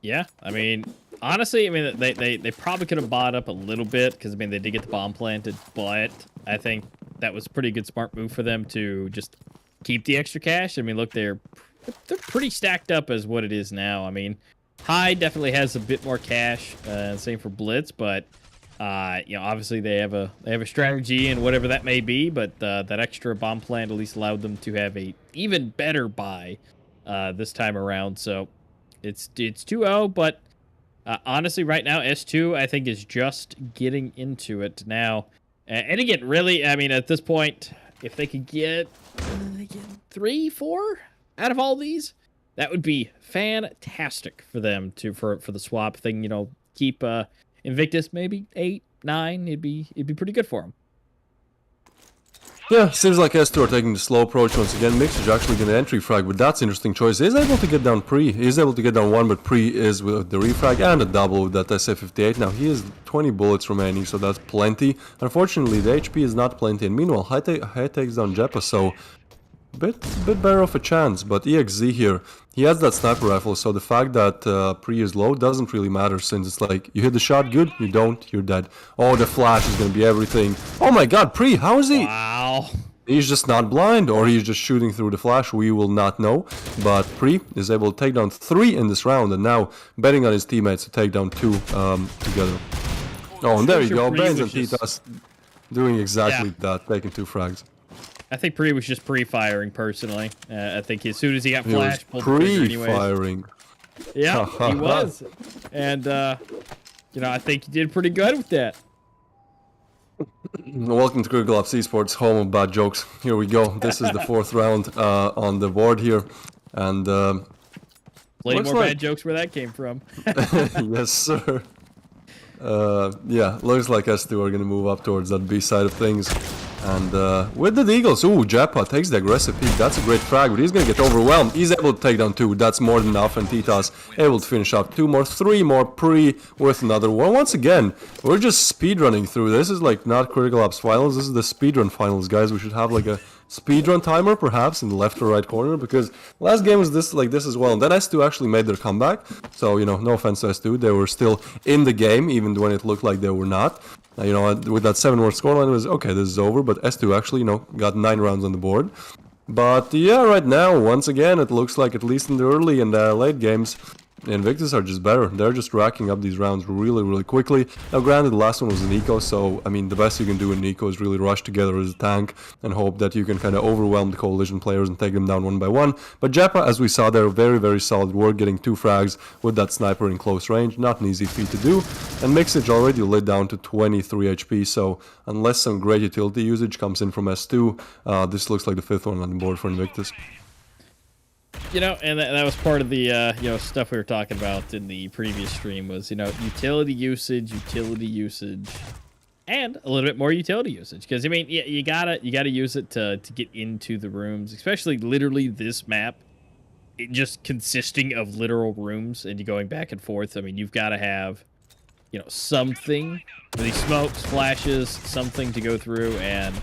S3: Yeah, I mean, honestly, I mean, they probably could have bought up a little bit because, I mean, they did get the bomb planted, but I think that was a pretty good smart move for them to just keep the extra cash. I mean, look, they're pretty stacked up as what it is now. I mean, High definitely has a bit more cash, same for Blitz, but you know, obviously they have a strategy and whatever that may be, but that extra bomb plant at least allowed them to have a even better buy this time around. So it's 2-0, but honestly, right now S2 I think is just getting into it now. And again, really, I mean, at this point, if they could get 3, 4 out of all these, that would be fantastic for them for the swap thing. You know, keep Invictus maybe 8, 9. It'd be pretty good for them.
S1: Yeah, seems like S2 are taking the slow approach once again. Mix is actually going to entry frag, but that's interesting choice. He's able to get down Pre. He's able to get down 1, but Pre is with the refrag and a double with that SA-58. Now he has 20 bullets remaining, so that's plenty. Unfortunately, the HP is not plenty. And meanwhile, High takes down Jeppa, so bit better of a chance. But EXZ here, he has that sniper rifle, so the fact that Pre is low doesn't really matter, since it's like, you hit the shot, good, you don't, you're dead. Oh, the flash is gonna be everything. Oh my god, Pre, how is he?
S3: Wow.
S1: He's just not blind, or he's just shooting through the flash, we will not know. But Pre is able to take down 3 in this round, and now betting on his teammates to take down 2 together. Oh, and there you go, Benz and Titas doing exactly that, taking 2 frags.
S3: I think Pre was just pre-firing, personally. I think as soon as he got flashed, pulled the trigger anyways.
S1: Pre-firing.
S3: Yeah, he was. And, you know, I think he did pretty good with that.
S1: Welcome to Compact Esports, home of bad jokes. Here we go. This is the 4th round on the board here. And,
S3: plenty more bad jokes where that came from.
S1: Yes, sir. Yeah, looks like S2 are going to move up towards that B side of things. And with the Eagles, ooh, Jeppa takes the aggressive peek. That's a great frag, but he's going to get overwhelmed. He's able to take down 2. That's more than enough. And Titas able to finish up 2 more, 3 more. Pre with another one. Once again, we're just speedrunning through. This is like not Critical Ops finals. This is the speedrun finals, guys. We should have like a speedrun timer, perhaps, in the left or right corner, because last game was this as well. And then S2 actually made their comeback. So, you know, no offense to S2. They were still in the game, even when it looked like they were not. You know, with that 7-word scoreline, it was, okay, this is over, but S2 actually, you know, got 9 rounds on the board. But yeah, right now, once again, it looks like, at least in the early and late games, Invictus are just better. They're just racking up these rounds really quickly. Now, granted, the last one was an eco, so, I mean, the best you can do in eco is really rush together as a tank and hope that you can kind of overwhelm the coalition players and take them down one by one. But Jeppa, as we saw there, very solid work, getting 2 frags with that sniper in close range. Not an easy feat to do. And Mixage already lit down to 23 HP, so unless some great utility usage comes in from S2, this looks like the 5th one on the board for Invictus.
S3: You know, and that was part of the, you know, stuff we were talking about in the previous stream was, you know, utility usage, and a little bit more utility usage. Because, I mean, you gotta use it to get into the rooms, especially literally this map, it just consisting of literal rooms and you going back and forth. I mean, you've got to have, you know, something, these smokes, flashes, something to go through, and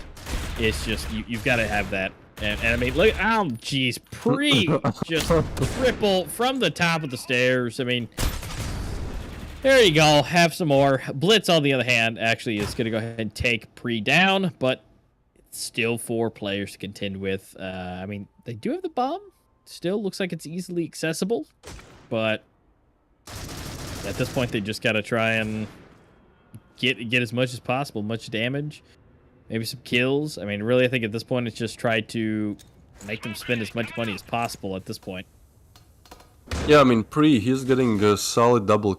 S3: it's just, you've got to have that. And I mean, look, oh, jeez, Pre just triple from the top of the stairs. I mean, there you go. Have some more. Blitz, on the other hand, actually is going to go ahead and take Pre down, but it's still 4 players to contend with. I mean, they do have the bomb. Still looks like it's easily accessible, but at this point, they just got to try and get as much as possible, much damage. Maybe some kills. I mean, really, I think at this point, it's just try to make them spend as much money as possible at this point.
S1: Yeah, I mean, Pre, he's getting solid double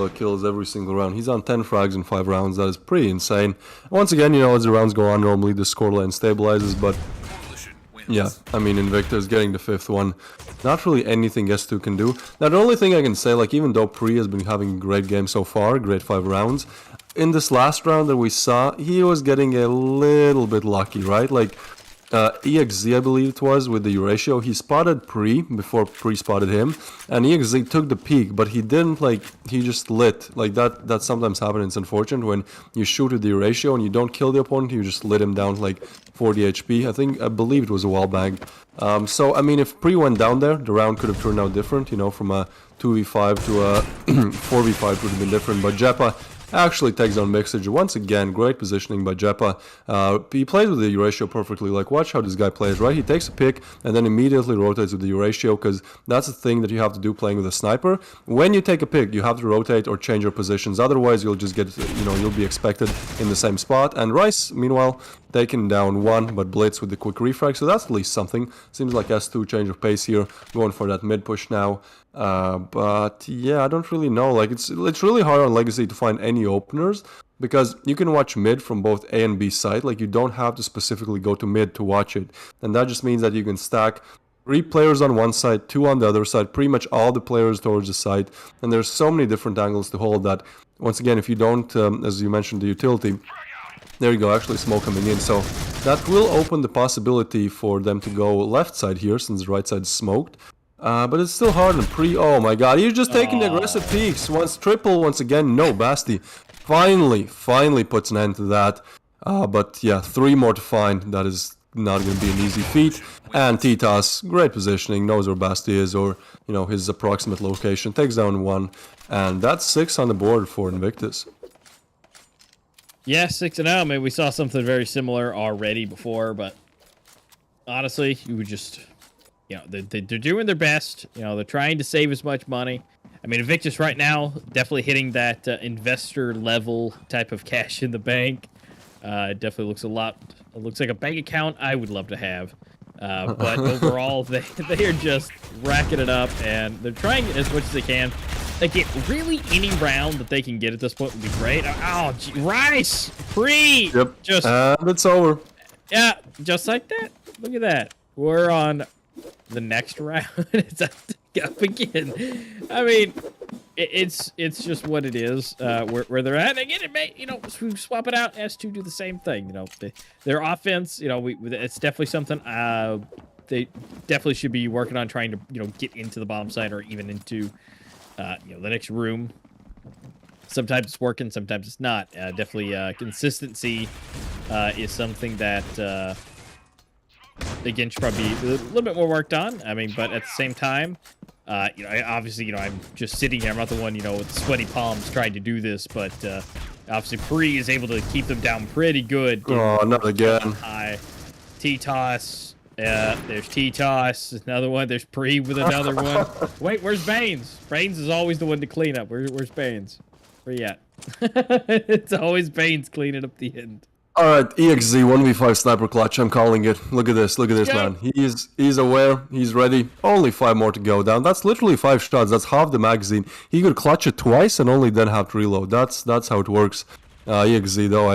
S1: kills every single round. He's on 10 frags in 5 rounds. That is pretty insane. Once again, you know, as the rounds go on, normally the scoreline stabilizes, but yeah, I mean, Invictus getting the 5th one. Not really anything S2 can do. Now, the only thing I can say, like, even though Pre has been having a great game so far, great 5 rounds, in this last round that we saw, he was getting a little bit lucky, right? Like, EXZ, I believe it was, with the Euratio, he spotted Pre before Pre spotted him, and EXZ took the peek, but he didn't, like, he just lit. Like, that sometimes happens. It's unfortunate when you shoot with the Euratio and you don't kill the opponent, you just lit him down, like, 40 HP. I believe it was a wall bang. So, I mean, if Pre went down there, the round could have turned out different, you know, from a 2v5 to a 4v5 would have been different, but Jeppa actually takes down Mixage. Once again, great positioning by Jeppa. He plays with the Euratio perfectly. Like, watch how this guy plays, right? He takes a pick and then immediately rotates with the Euratio, because that's the thing that you have to do playing with a sniper. When you take a pick, you have to rotate or change your positions. Otherwise, you'll just get, you know, you'll be expected in the same spot. And Rice, meanwhile, taking down one, but Blitz with the quick refrag. So that's at least something. Seems like S2 change of pace here, going for that mid push now. But yeah, I don't really know. Like, it's really hard on Legacy to find any openers, because you can watch mid from both A and B side. Like, you don't have to specifically go to mid to watch it, and that just means that you can stack 3 players on one side, 2 on the other side, pretty much all the players towards the side, and there's so many different angles to hold that. Once again, if you don't, as you mentioned, the utility, there you go, actually smoke coming in, so that will open the possibility for them to go left side here, since the right side is smoked. But it's still hard and Pre. Oh my god, he's just taking the aggressive peaks. Once triple, once again, no, Basti finally puts an end to that. But yeah, 3 more to find. That is not going to be an easy feat. And Titas, great positioning, knows where Basti is, or, you know, his approximate location. Takes down 1, and that's 6 on the board for Invictus.
S3: Yeah, 6-0. I mean, we saw something very similar already before, but honestly, you would just... You know, they're doing their best. You know, they're trying to save as much money. I mean, Invictus right now, definitely hitting that investor level type of cash in the bank. It definitely looks it looks like a bank account I would love to have. But overall, they are just racking it up, and they're trying as much as they can. Like, really any round that they can get at this point would be great. Oh, Rice! Free!
S1: Yep,
S3: Just,
S1: and it's over.
S3: Yeah, just like that. Look at that. We're on... the next round. It's up again. I mean, it's just what it is. Where they're at. Again, it may, you know, swap it out. S2 do the same thing. You know, their offense. You know, it's definitely something. They definitely should be working on trying to, you know, get into the bomb site or even into, you know, the next room. Sometimes it's working, sometimes it's not. Definitely, consistency is something that. Again, should probably be a little bit more worked on. I mean, but at the same time, you know, obviously, you know, I'm just sitting here. I'm not the one, you know, with sweaty palms trying to do this, but obviously, Pre is able to keep them down pretty good.
S1: Oh, not again.
S3: High T-Toss. There's T-Toss. Another one. There's Pre with another one. Wait, where's Baines? Baines is always the one to clean up. Where's Baines? Where you at? It's always Baines cleaning up the end.
S1: Alright, EXZ 1v5 sniper clutch, I'm calling it. Look at this, man. He's aware, he's ready. Only 5 more to go down. That's literally 5 shots, that's half the magazine. He could clutch it twice and only then have to reload. That's how it works. EXZ though,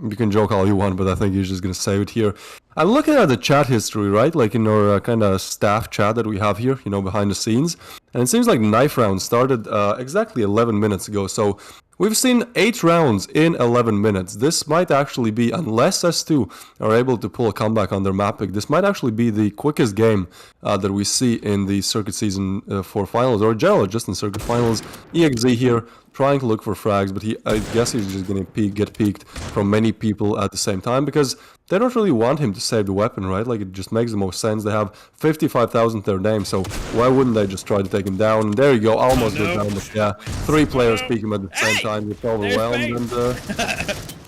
S1: you can joke all you want, but I think he's just gonna save it here. I'm looking at the chat history, right? Like in our kind of staff chat that we have here, you know, behind the scenes. And it seems like knife round started exactly 11 minutes ago. So we've seen 8 rounds in 11 minutes. This might actually be, unless S2 are able to pull a comeback on their map pick, this might actually be the quickest game that we see in the Circuit Season 4 finals, or generally just in Circuit finals. EXZ here, trying to look for frags, but I guess he's just going to get peeked from many people at the same time, because they don't really want him to save the weapon, right? Like, it just makes the most sense. They have 55,000 their name, so why wouldn't they just try to take him down? And there you go, almost go down, but yeah, 3 players peek him at the same time. It's overwhelmed, and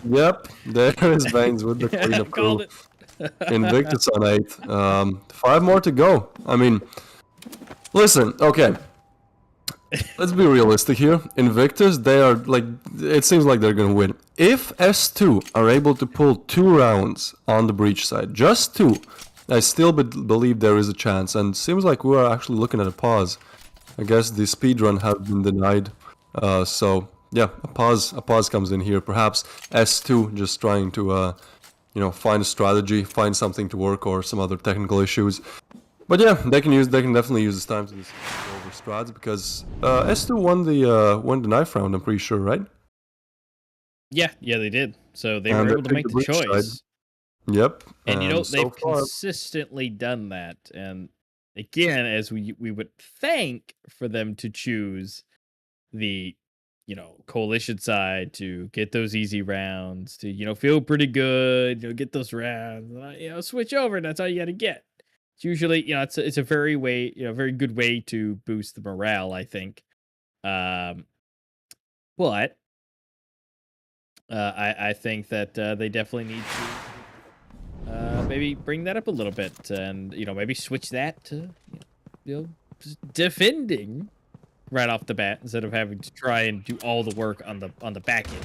S1: yep, there is Baines with the cleanup crew. Invictus on 8. 5 more to go. I mean, listen, okay. Let's be realistic here. Invictus, they are like, it seems like they're gonna win. If S2 are able to pull 2 rounds on the breach side, just 2, I still believe there is a chance. And seems like we are actually looking at a pause. I guess the speedrun has been denied. So yeah, a pause comes in here. Perhaps S2 just trying to, you know, find a strategy, find something to work, or some other technical issues. But yeah, they can definitely use this time to just go over strats, because S2 won the knife round, I'm pretty sure, right?
S3: Yeah, they did. So they
S1: And
S3: were
S1: they
S3: able to make
S1: picked
S3: the
S1: the breach
S3: choice.
S1: side. Yep.
S3: And you know,
S1: so
S3: they've
S1: far-
S3: consistently done that. And again, as we would thank for them to choose the, coalition side to get those easy rounds, to, feel pretty good, get those rounds, switch over. That's all you got to get. It's usually, it's a very very good way to boost the morale, I think. But I think that they definitely need to maybe bring that up a little bit, and maybe switch that to just defending right off the bat instead of having to try and do all the work on the back end.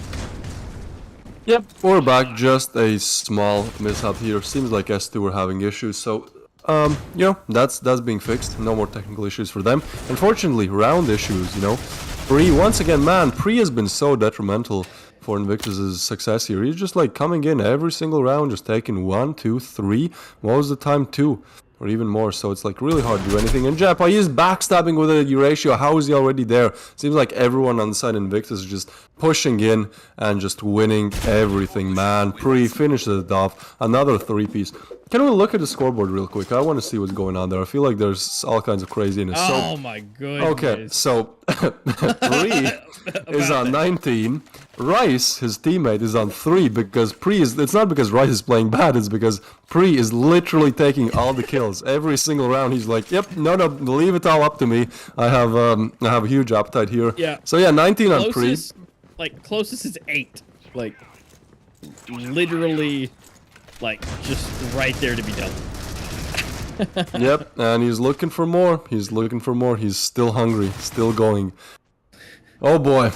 S1: Yep, we're back. Just a small mishap here. Seems like S2 were having issues, so that's being fixed. No more technical issues for them. Unfortunately, round issues. Pre once again, man. Pre has been so detrimental for Invictus' success here. He's just like coming in every single round, just taking 1, 2, 3. Most of the time 2. Or even more, so it's like really hard to do anything. And Jepa, he is backstabbing with a ratio. How is he already there? Seems like everyone on the side Invictus is just pushing in and just winning everything, man. Pre finishes it off. Another 3-piece. Can we look at the scoreboard real quick? I want to see what's going on there. I feel like there's all kinds of craziness.
S3: Oh my goodness.
S1: Okay, so Pre is on 19. Rice, his teammate, is on 3 because it's not because Rice is playing bad, it's because Pre is literally taking all the kills. Every single round he's like, yep, no, leave it all up to me. I have a huge appetite here.
S3: Yeah.
S1: So yeah, 19 on Pre.
S3: Closest is 8. Like, literally, just right there to be done.
S1: Yep, and he's looking for more. He's still hungry, still going. Oh boy,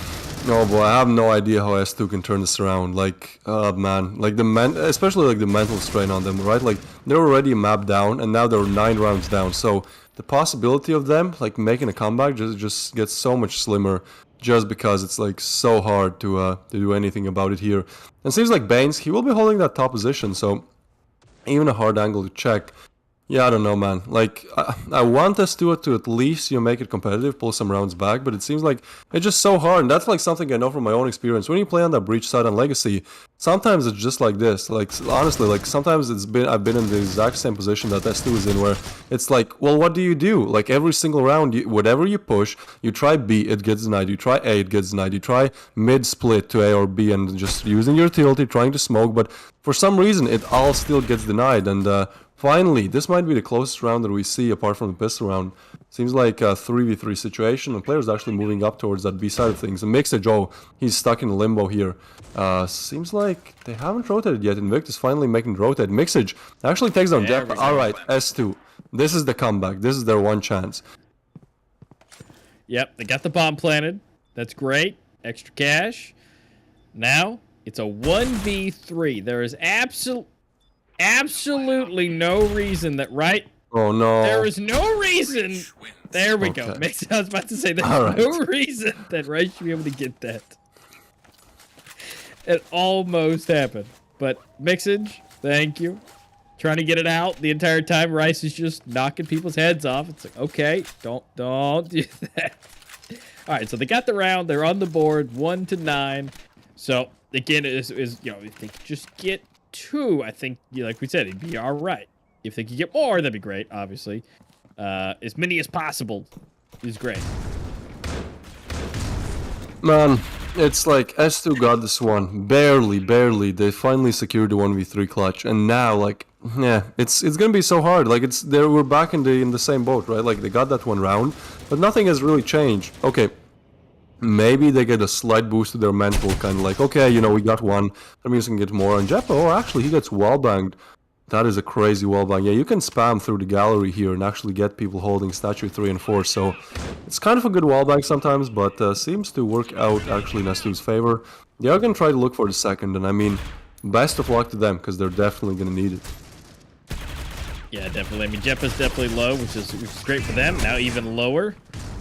S1: I have no idea how S2 can turn this around. Man, especially the mental strain on them, right? Like, they're already a map down, and now they're 9 rounds down. So the possibility of them making a comeback just gets so much slimmer, just because it's so hard to do anything about it here. And it seems like Baines, he will be holding that top position, so even a hard angle to check. Yeah, I don't know, man. I want us to at least, make it competitive, pull some rounds back, but it seems like it's just so hard. And that's something I know from my own experience. When you play on that breach side on Legacy, sometimes it's just like this. Honestly, sometimes I've been in the exact same position that S2 is in, where it's well, what do you do? Every single round, whatever you push, you try B, it gets denied. You try A, it gets denied. You try mid split to A or B and just using your utility, trying to smoke, but for some reason, it all still gets denied. And finally, this might be the closest round that we see apart from the pistol round. Seems like a 3v3 situation, and players actually moving up towards that B side of things. And Mixage, he's stuck in limbo here. Seems like they haven't rotated yet. Invictus finally making the rotate. Mixage actually takes down Jeff. Alright, S2. This is the comeback. This is their one chance.
S3: Yep, they got the bomb planted. That's great. Extra cash. Now, it's a 1v3. There is absolutely no reason that
S1: Oh no.
S3: There is no reason. There we go. I was about to say there's no reason that Rice should be able to get that. It almost happened. But Mixage, thank you. Trying to get it out the entire time. Rice is just knocking people's heads off. It's okay, don't do that. All right, so they got the round. They're on the board, 1-9. So again, is if they could just get 2, I think, like we said, it'd be all right. If they could get more, that'd be great, obviously. As many as possible is great.
S1: Man, it's S2 got this one. Barely. They finally secured the 1v3 clutch. And now, it's gonna be so hard. We're back in the same boat, right? They got that one round, but nothing has really changed. Okay. Maybe they get a slight boost to their mental, kind of okay, we got one. That means we can get more. And Jepa, actually, he gets wallbanged. That is a crazy wallbang. Yeah, you can spam through the gallery here and actually get people holding statue 3 and 4. So it's kind of a good wallbang sometimes, but seems to work out actually in S2's favor. They are going to try to look for the second, and I mean, best of luck to them, because they're definitely going to need it.
S3: Yeah, definitely. I mean, Jepa's definitely low, which is great for them. Now even lower.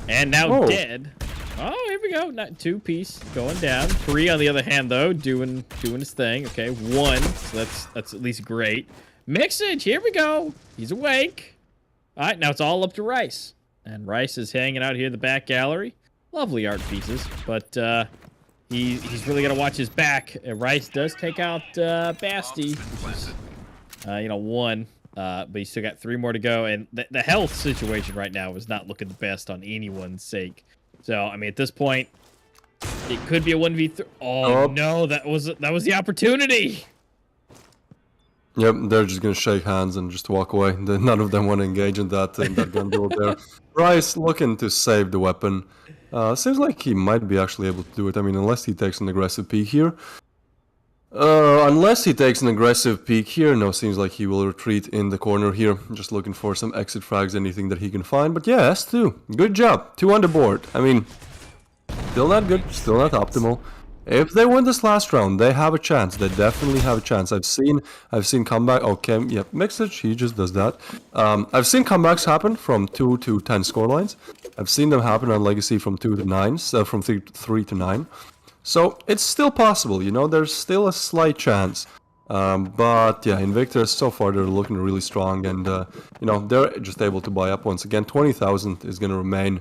S3: And now dead. Oh, here we go. Not 2-piece going down. 3 on the other hand, though, doing his thing. Okay, 1. So that's at least great. Mixage, here we go. He's awake. All right, now it's all up to Rice. And Rice is hanging out here in the back gallery. Lovely art pieces, but he's really got to watch his back. Rice does take out Basti, which is, 1. But he's still got 3 more to go. And the health situation right now is not looking the best on anyone's sake. So, I mean, at this point, it could be a 1v3. Oh, no, that was the opportunity.
S1: Yep, they're just gonna shake hands and just walk away. None of them want to engage in that gun duel there. Rice looking to save the weapon. Seems like he might be actually able to do it. I mean, unless he takes an aggressive peek here. No, seems like he will retreat in the corner here. Just looking for some exit frags, anything that he can find. But yeah, S2, good job. 2 on the board. I mean, still not good, still not optimal. If they win this last round, they have a chance. They definitely have a chance. I've seen comeback. Okay, yep, Mixage, he just does that. I've seen comebacks happen from 2 to 10 scorelines. I've seen them happen on Legacy from 2 to 9, from 3 to 9. So it's still possible, there's still a slight chance. But yeah, Invictus, so far they're looking really strong, and they're just able to buy up once again. 20,000 is going to remain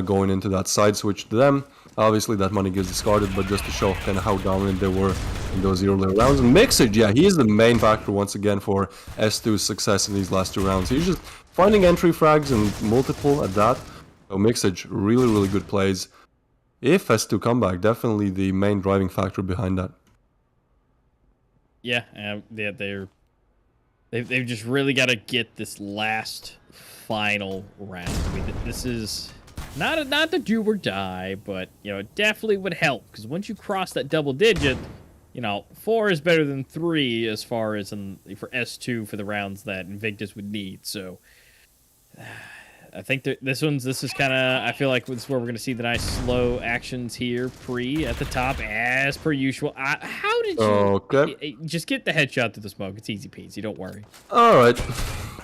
S1: going into that side switch to them. Obviously that money gets discarded, but just to show kind of how dominant they were in those earlier rounds. And Mixage, yeah, he is the main factor once again for S2's success in these last 2 rounds. He's just finding entry frags and multiple at that. So Mixage, really, really good plays. If S2 come back, definitely the main driving factor behind that.
S3: Yeah, they've just really got to get this last final round. I mean, this is not the do or die, but it definitely would help, because once you cross that double digit, 4 is better than 3 as far as for S2 for the rounds that Invictus would need. So I think this is kind of, I feel like this is where we're going to see the nice slow actions here. Pre at the top, as per usual. How did you just get the headshot through the smoke? It's easy peasy, don't worry.
S1: Alright,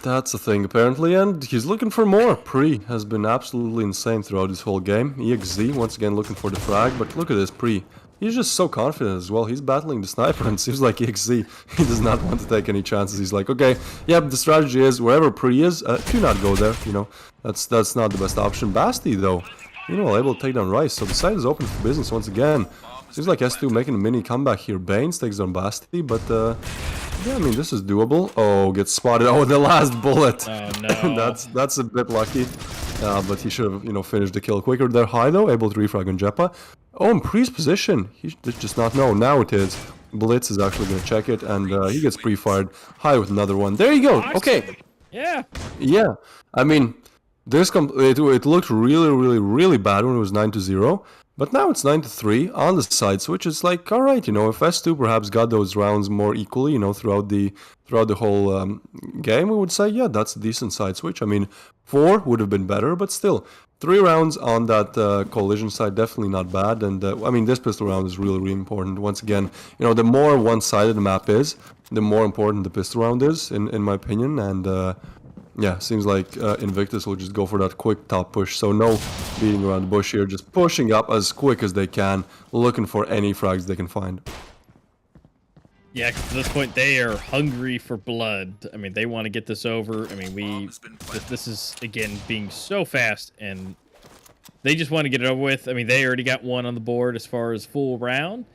S1: that's a thing apparently, and he's looking for more. Pre has been absolutely insane throughout this whole game. EXZ once again looking for the frag, but look at this Pre. He's just so confident as well. He's battling the sniper, and it seems like EXZ, he does not want to take any chances. He's like, okay, yep, the strategy is wherever Pre is, do not go there, That's not the best option. Basti, though, able to take down Rice, so the side is open for business once again. Seems like S2 making a mini comeback here. Baines takes down Basti, but yeah, I mean, this is doable. Oh, gets spotted. Oh, the last bullet.
S3: Oh, no.
S1: that's a bit lucky. But he should have, finished the kill quicker there. High, though, able to refrag on Jeppa. Oh, in Pre's position. He did just not know. Now it is. Blitz is actually going to check it, and he gets pre-fired. High with another one. There you go. Okay.
S3: Yeah.
S1: Yeah. I mean, it looked really, really, really bad when it was 9-0. But now it's 9-3 on the side switch. It's like, all right, if S2 perhaps got those rounds more equally, throughout the whole game, we would say, yeah, that's a decent side switch. I mean, 4 would have been better, but still, 3 rounds on that collision side, definitely not bad. And I mean, this pistol round is really, really important. Once again, the more one-sided the map is, the more important the pistol round is, in my opinion. And yeah, seems like Invictus will just go for that quick top push. So no beating around the bush here, just pushing up as quick as they can, looking for any frags they can find.
S3: Yeah, 'cause at this point they are hungry for blood. I mean, they want to get this over. I mean, this is again being so fast, and they just want to get it over with. I mean, they already got 1 on the board as far as full round.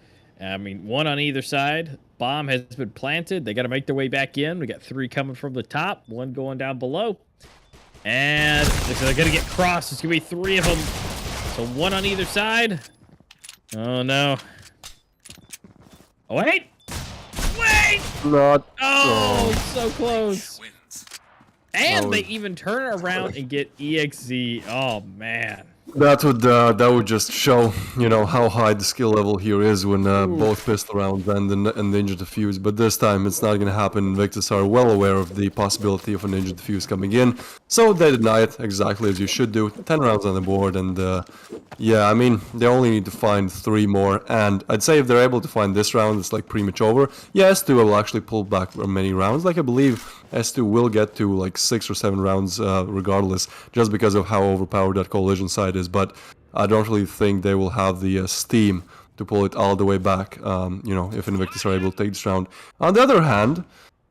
S3: I mean, 1 on either side. Bomb has been planted. They got to make their way back in. We got 3 coming from the top, 1 going down below. And they're going to get crossed. There's going to be 3 of them. So 1 on either side. Oh, no. Oh, wait. Wait!
S1: Not.
S3: Oh, so close. And they even turn around and get EXZ. Oh, man.
S1: That would just show, how high the skill level here is when both pistol rounds and the ninja defuse. But this time it's not going to happen. Invictus are well aware of the possibility of a ninja defuse coming in, so they deny it exactly as you should do. 10 rounds on the board, and yeah, I mean, they only need to find 3 more. And I'd say if they're able to find this round, it's like pretty much over. Yeah, S2 will actually pull back for many rounds. Like I believe S2 will get to like 6 or 7 rounds regardless, just because of how overpowered that collision side is. But I don't really think they will have the steam to pull it all the way back, if Invictus are able to take this round. On the other hand,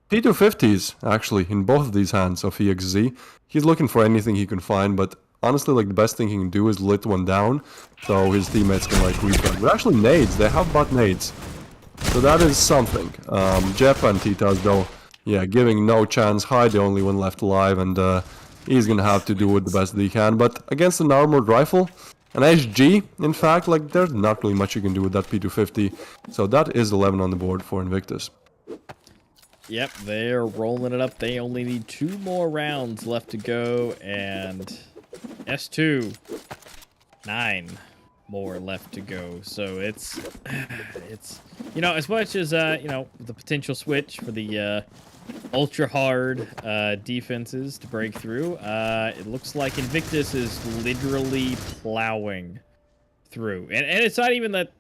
S1: P250s, actually, in both of these hands of EXZ. He's looking for anything he can find, but honestly, like, the best thing he can do is lit one down, so his teammates can, like, restart. But actually, nades. They have bot nades. So that is something. Jeff and Titas, though, yeah, giving no chance. High, the only one left alive, and he's gonna have to do it the best that he can. But against an armored rifle, an HG, in fact, like, there's not really much you can do with that P250. So that is 11 on the board for Invictus.
S3: Yep, they're rolling it up. They only need 2 more rounds left to go, and S2, 9 more left to go. So it's you know, as much as you know, the potential switch for the ultra hard defenses to break through, it looks like Invictus is literally plowing through, and it's not even that,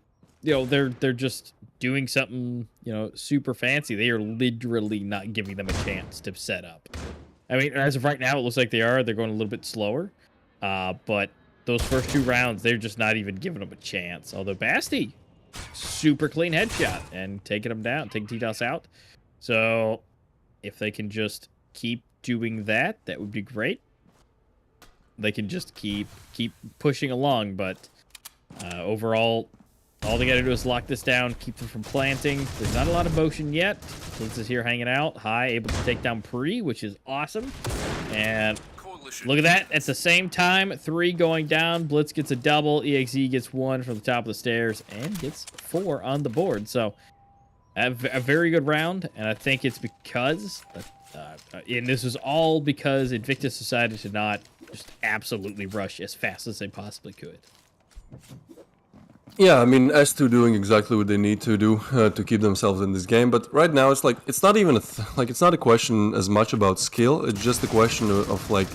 S3: you know, they're just doing something, you know, super fancy. They are literally not giving them a chance to set up. I mean, as of right now, it looks like they're going a little bit slower, but those first 2 rounds, they're just not even giving them a chance. Although Basti, super clean headshot and taking them down, taking T-Toss out. So if they can just keep doing that, that would be great. They can just keep pushing along, but overall, all they gotta do is lock this down, keep them from planting. There's not a lot of motion yet. Blitz is here hanging out. High, able to take down Pre, which is awesome. And look at that. At the same time, 3 going down. Blitz gets a double. EXE gets 1 from the top of the stairs and gets 4 on the board. So a very good round, and I think it's because, and this is all because Invictus decided to not just absolutely rush as fast as they possibly could.
S1: Yeah, I mean, S2 doing exactly what they need to do to keep themselves in this game. But right now, it's like, it's not even it's not a question as much about skill. It's just a question of like,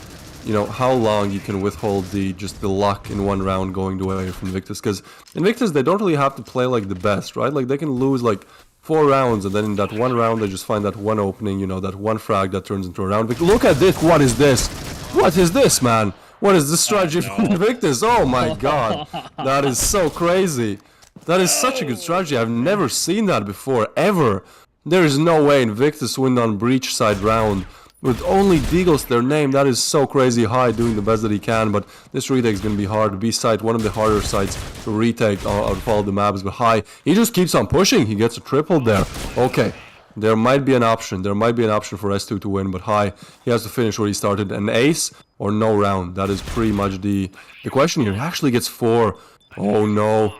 S1: you know, how long you can withhold the luck in one round going away from Invictus. Because Invictus, they don't really have to play like the best, right? Like, they can lose like 4 rounds, and then in that one round, they just find that one opening, you know, that one frag that turns into a round. But look at this! What is this? What is this, man? What is the strategy from Invictus? Oh my god. That is so crazy. That is such a good strategy. I've never seen that before, ever. There is no way Invictus win on breach side round with only Deagles their name. That is so crazy. High doing the best that he can, but this retake is going to be hard. B side, one of the harder sides to retake out of all the maps, but High, he just keeps on pushing. He gets a triple there. Okay. There might be an option. There might be an option for S2 to win, but High, he has to finish where he started. An ace or no round. That is pretty much the question here. He actually gets 4. Oh no.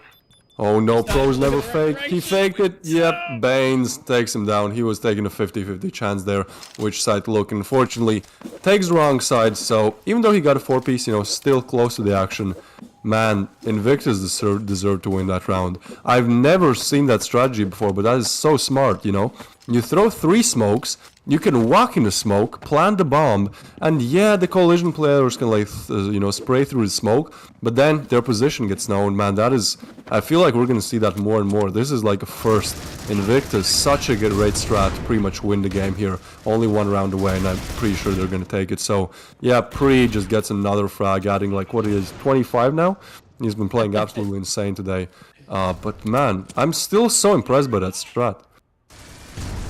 S1: Oh no, pros never fake. He faked it. Yep, Baines takes him down. He was taking a 50-50 chance there. Which side to look? Unfortunately, takes the wrong side. So even though he got a 4-piece, you know, still close to the action. Man, Invictus deserved to win that round. I've never seen that strategy before, but that is so smart, you know. You throw 3 smokes, you can walk in the smoke, plant the bomb, and yeah, the Coalition players can, like, you know, spray through the smoke, but then their position gets known. Man, that is, I feel like we're gonna see that more and more. This is like a first. Invictus, such a good raid strat to pretty much win the game here. Only 1 round away, and I'm pretty sure they're gonna take it. So yeah, Pre just gets another frag, adding like, what is 25 now? He's been playing absolutely insane today. But man, I'm still so impressed by that strat.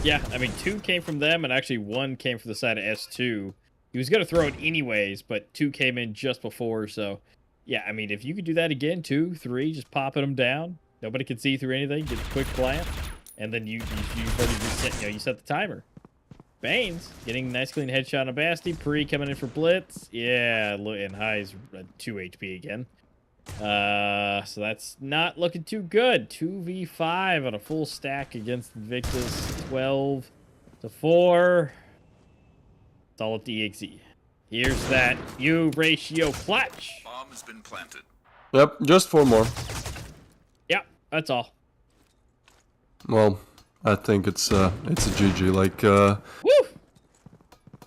S3: Yeah, I mean, 2 came from them, and actually 1 came from the side of S2. He was going to throw it anyways, but 2 came in just before, so... Yeah, I mean, if you could do that again, 2, 3, just popping them down, nobody can see through anything, get a quick plant, and then you already reset, you know, you set the timer. Baines, getting a nice clean headshot on Basti. Pre coming in for Blitz. Yeah, and High's 2 HP again. So that's not looking too good. 2v5 on a full stack against Invictus. 12-4. It's all up to EXE. Here's that U ratio clutch.
S5: Bomb has been planted.
S1: Yep, just 4 more.
S3: Yep, that's all.
S1: Well, I think it's a GG. Like,
S3: Woo!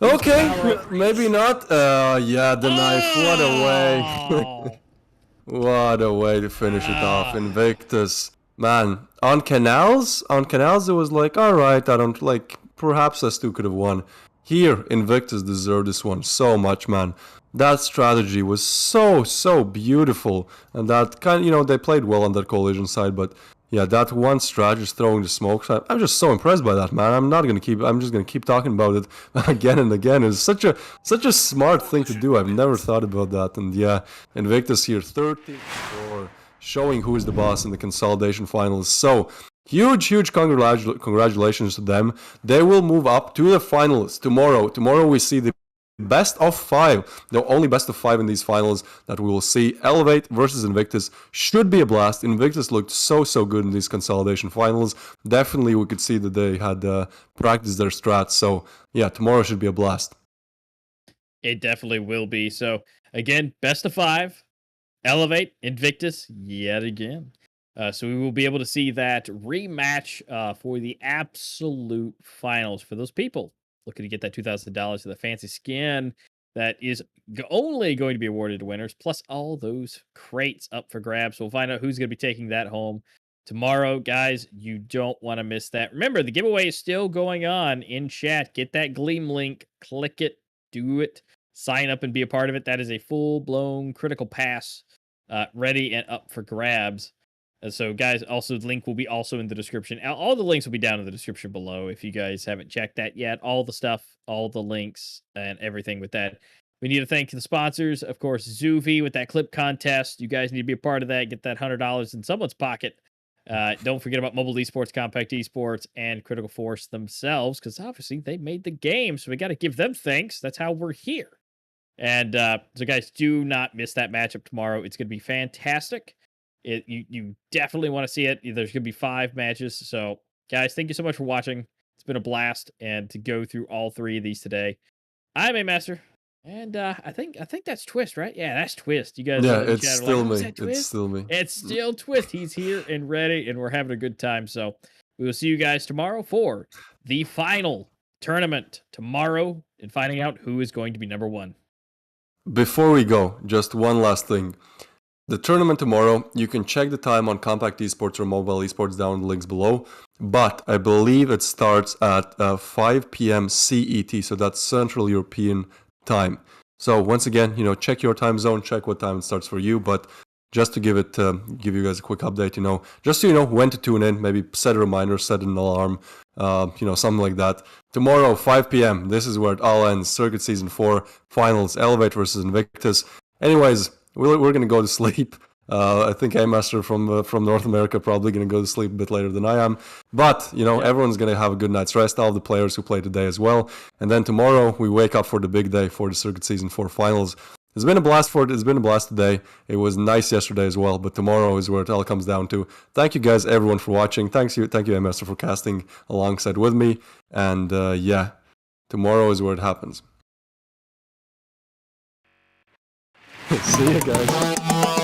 S1: okay, maybe not. Yeah, the knife. What a way. What a way to finish it off. Invictus. Man, on Canals, it was like, alright, I don't, like, perhaps S2 could have won. Here, Invictus deserved this one so much, man. That strategy was so beautiful. And that kind of, you know, they played well on that Coalition side, but yeah, that one strat just throwing the smoke. I'm just so impressed by that, man. I'm just gonna keep talking about it again and again. It's such a smart thing to do. I've never thought about that. And yeah, Invictus here, 13-4, showing who is the boss in the consolidation finals. So huge congratulations to them. They will move up to the finals tomorrow. Tomorrow we see the best of 5, the only best of 5 in these finals that we will see. Elevate versus Invictus should be a blast. Invictus looked so good in these consolidation finals. Definitely we could see that they had practiced their strats. So yeah, tomorrow should be a blast.
S3: It definitely will be. So again, best of 5, Elevate, Invictus yet again. So we will be able to see that rematch for the absolute finals for those people looking to get that $2,000 for the fancy skin that is only going to be awarded to winners, plus all those crates up for grabs. So we'll find out who's going to be taking that home tomorrow. Guys, you don't want to miss that. Remember, the giveaway is still going on in chat. Get that Gleam link, click it, do it, sign up and be a part of it. That is a full-blown critical pass ready and up for grabs. So, guys, also the link will be also in the description. All the links will be down in the description below if you guys haven't checked that yet. All the stuff, all the links, and everything with that. We need to thank the sponsors, of course, Zuvvii with that clip contest. You guys need to be a part of that. Get that $100 in someone's pocket. Don't forget about Mobile Esports, Compact Esports, and Critical Force themselves, because obviously they made the game, so we got to give them thanks. That's how we're here. And so, guys, do not miss that matchup tomorrow. It's going to be fantastic. You definitely want to see it. There's going to be 5 matches. So, guys, thank you so much for watching. It's been a blast, and to go through all 3 of these today. I'm a master, and I think that's Twist, right? Yeah, that's Twist. You guys,
S1: yeah,
S3: in the
S1: it's
S3: chat are
S1: still
S3: like, "Oh, is
S1: me.
S3: that Twist?"
S1: It's still me.
S3: It's still Twist. He's here and ready, and we're having a good time. So we will see you guys tomorrow for the final tournament tomorrow and finding out who is going to be number 1.
S1: Before we go, just one last thing. The tournament tomorrow, you can check the time on Compact Esports or Mobile Esports down in the links below, but I believe it starts at 5 p.m. CET, so that's Central European time. So once again, check your time zone, check what time it starts for you, but just to give you guys a quick update, just so you know when to tune in, maybe set a reminder, set an alarm, something like that. Tomorrow, 5 p.m., this is where it all ends. Circuit Season 4, Finals, Elevate versus Invictus. Anyways, we're going to go to sleep. I think A-Master from North America probably going to go to sleep a bit later than I am. But, everyone's going to have a good night's rest, all the players who play today as well. And then tomorrow, we wake up for the big day for the Circuit Season 4 Finals. It's been a blast today. It was nice yesterday as well, but tomorrow is where it all comes down to. Thank you guys, everyone, for watching. Thank you, A-Master, for casting alongside with me. And yeah, tomorrow is where it happens. See you guys.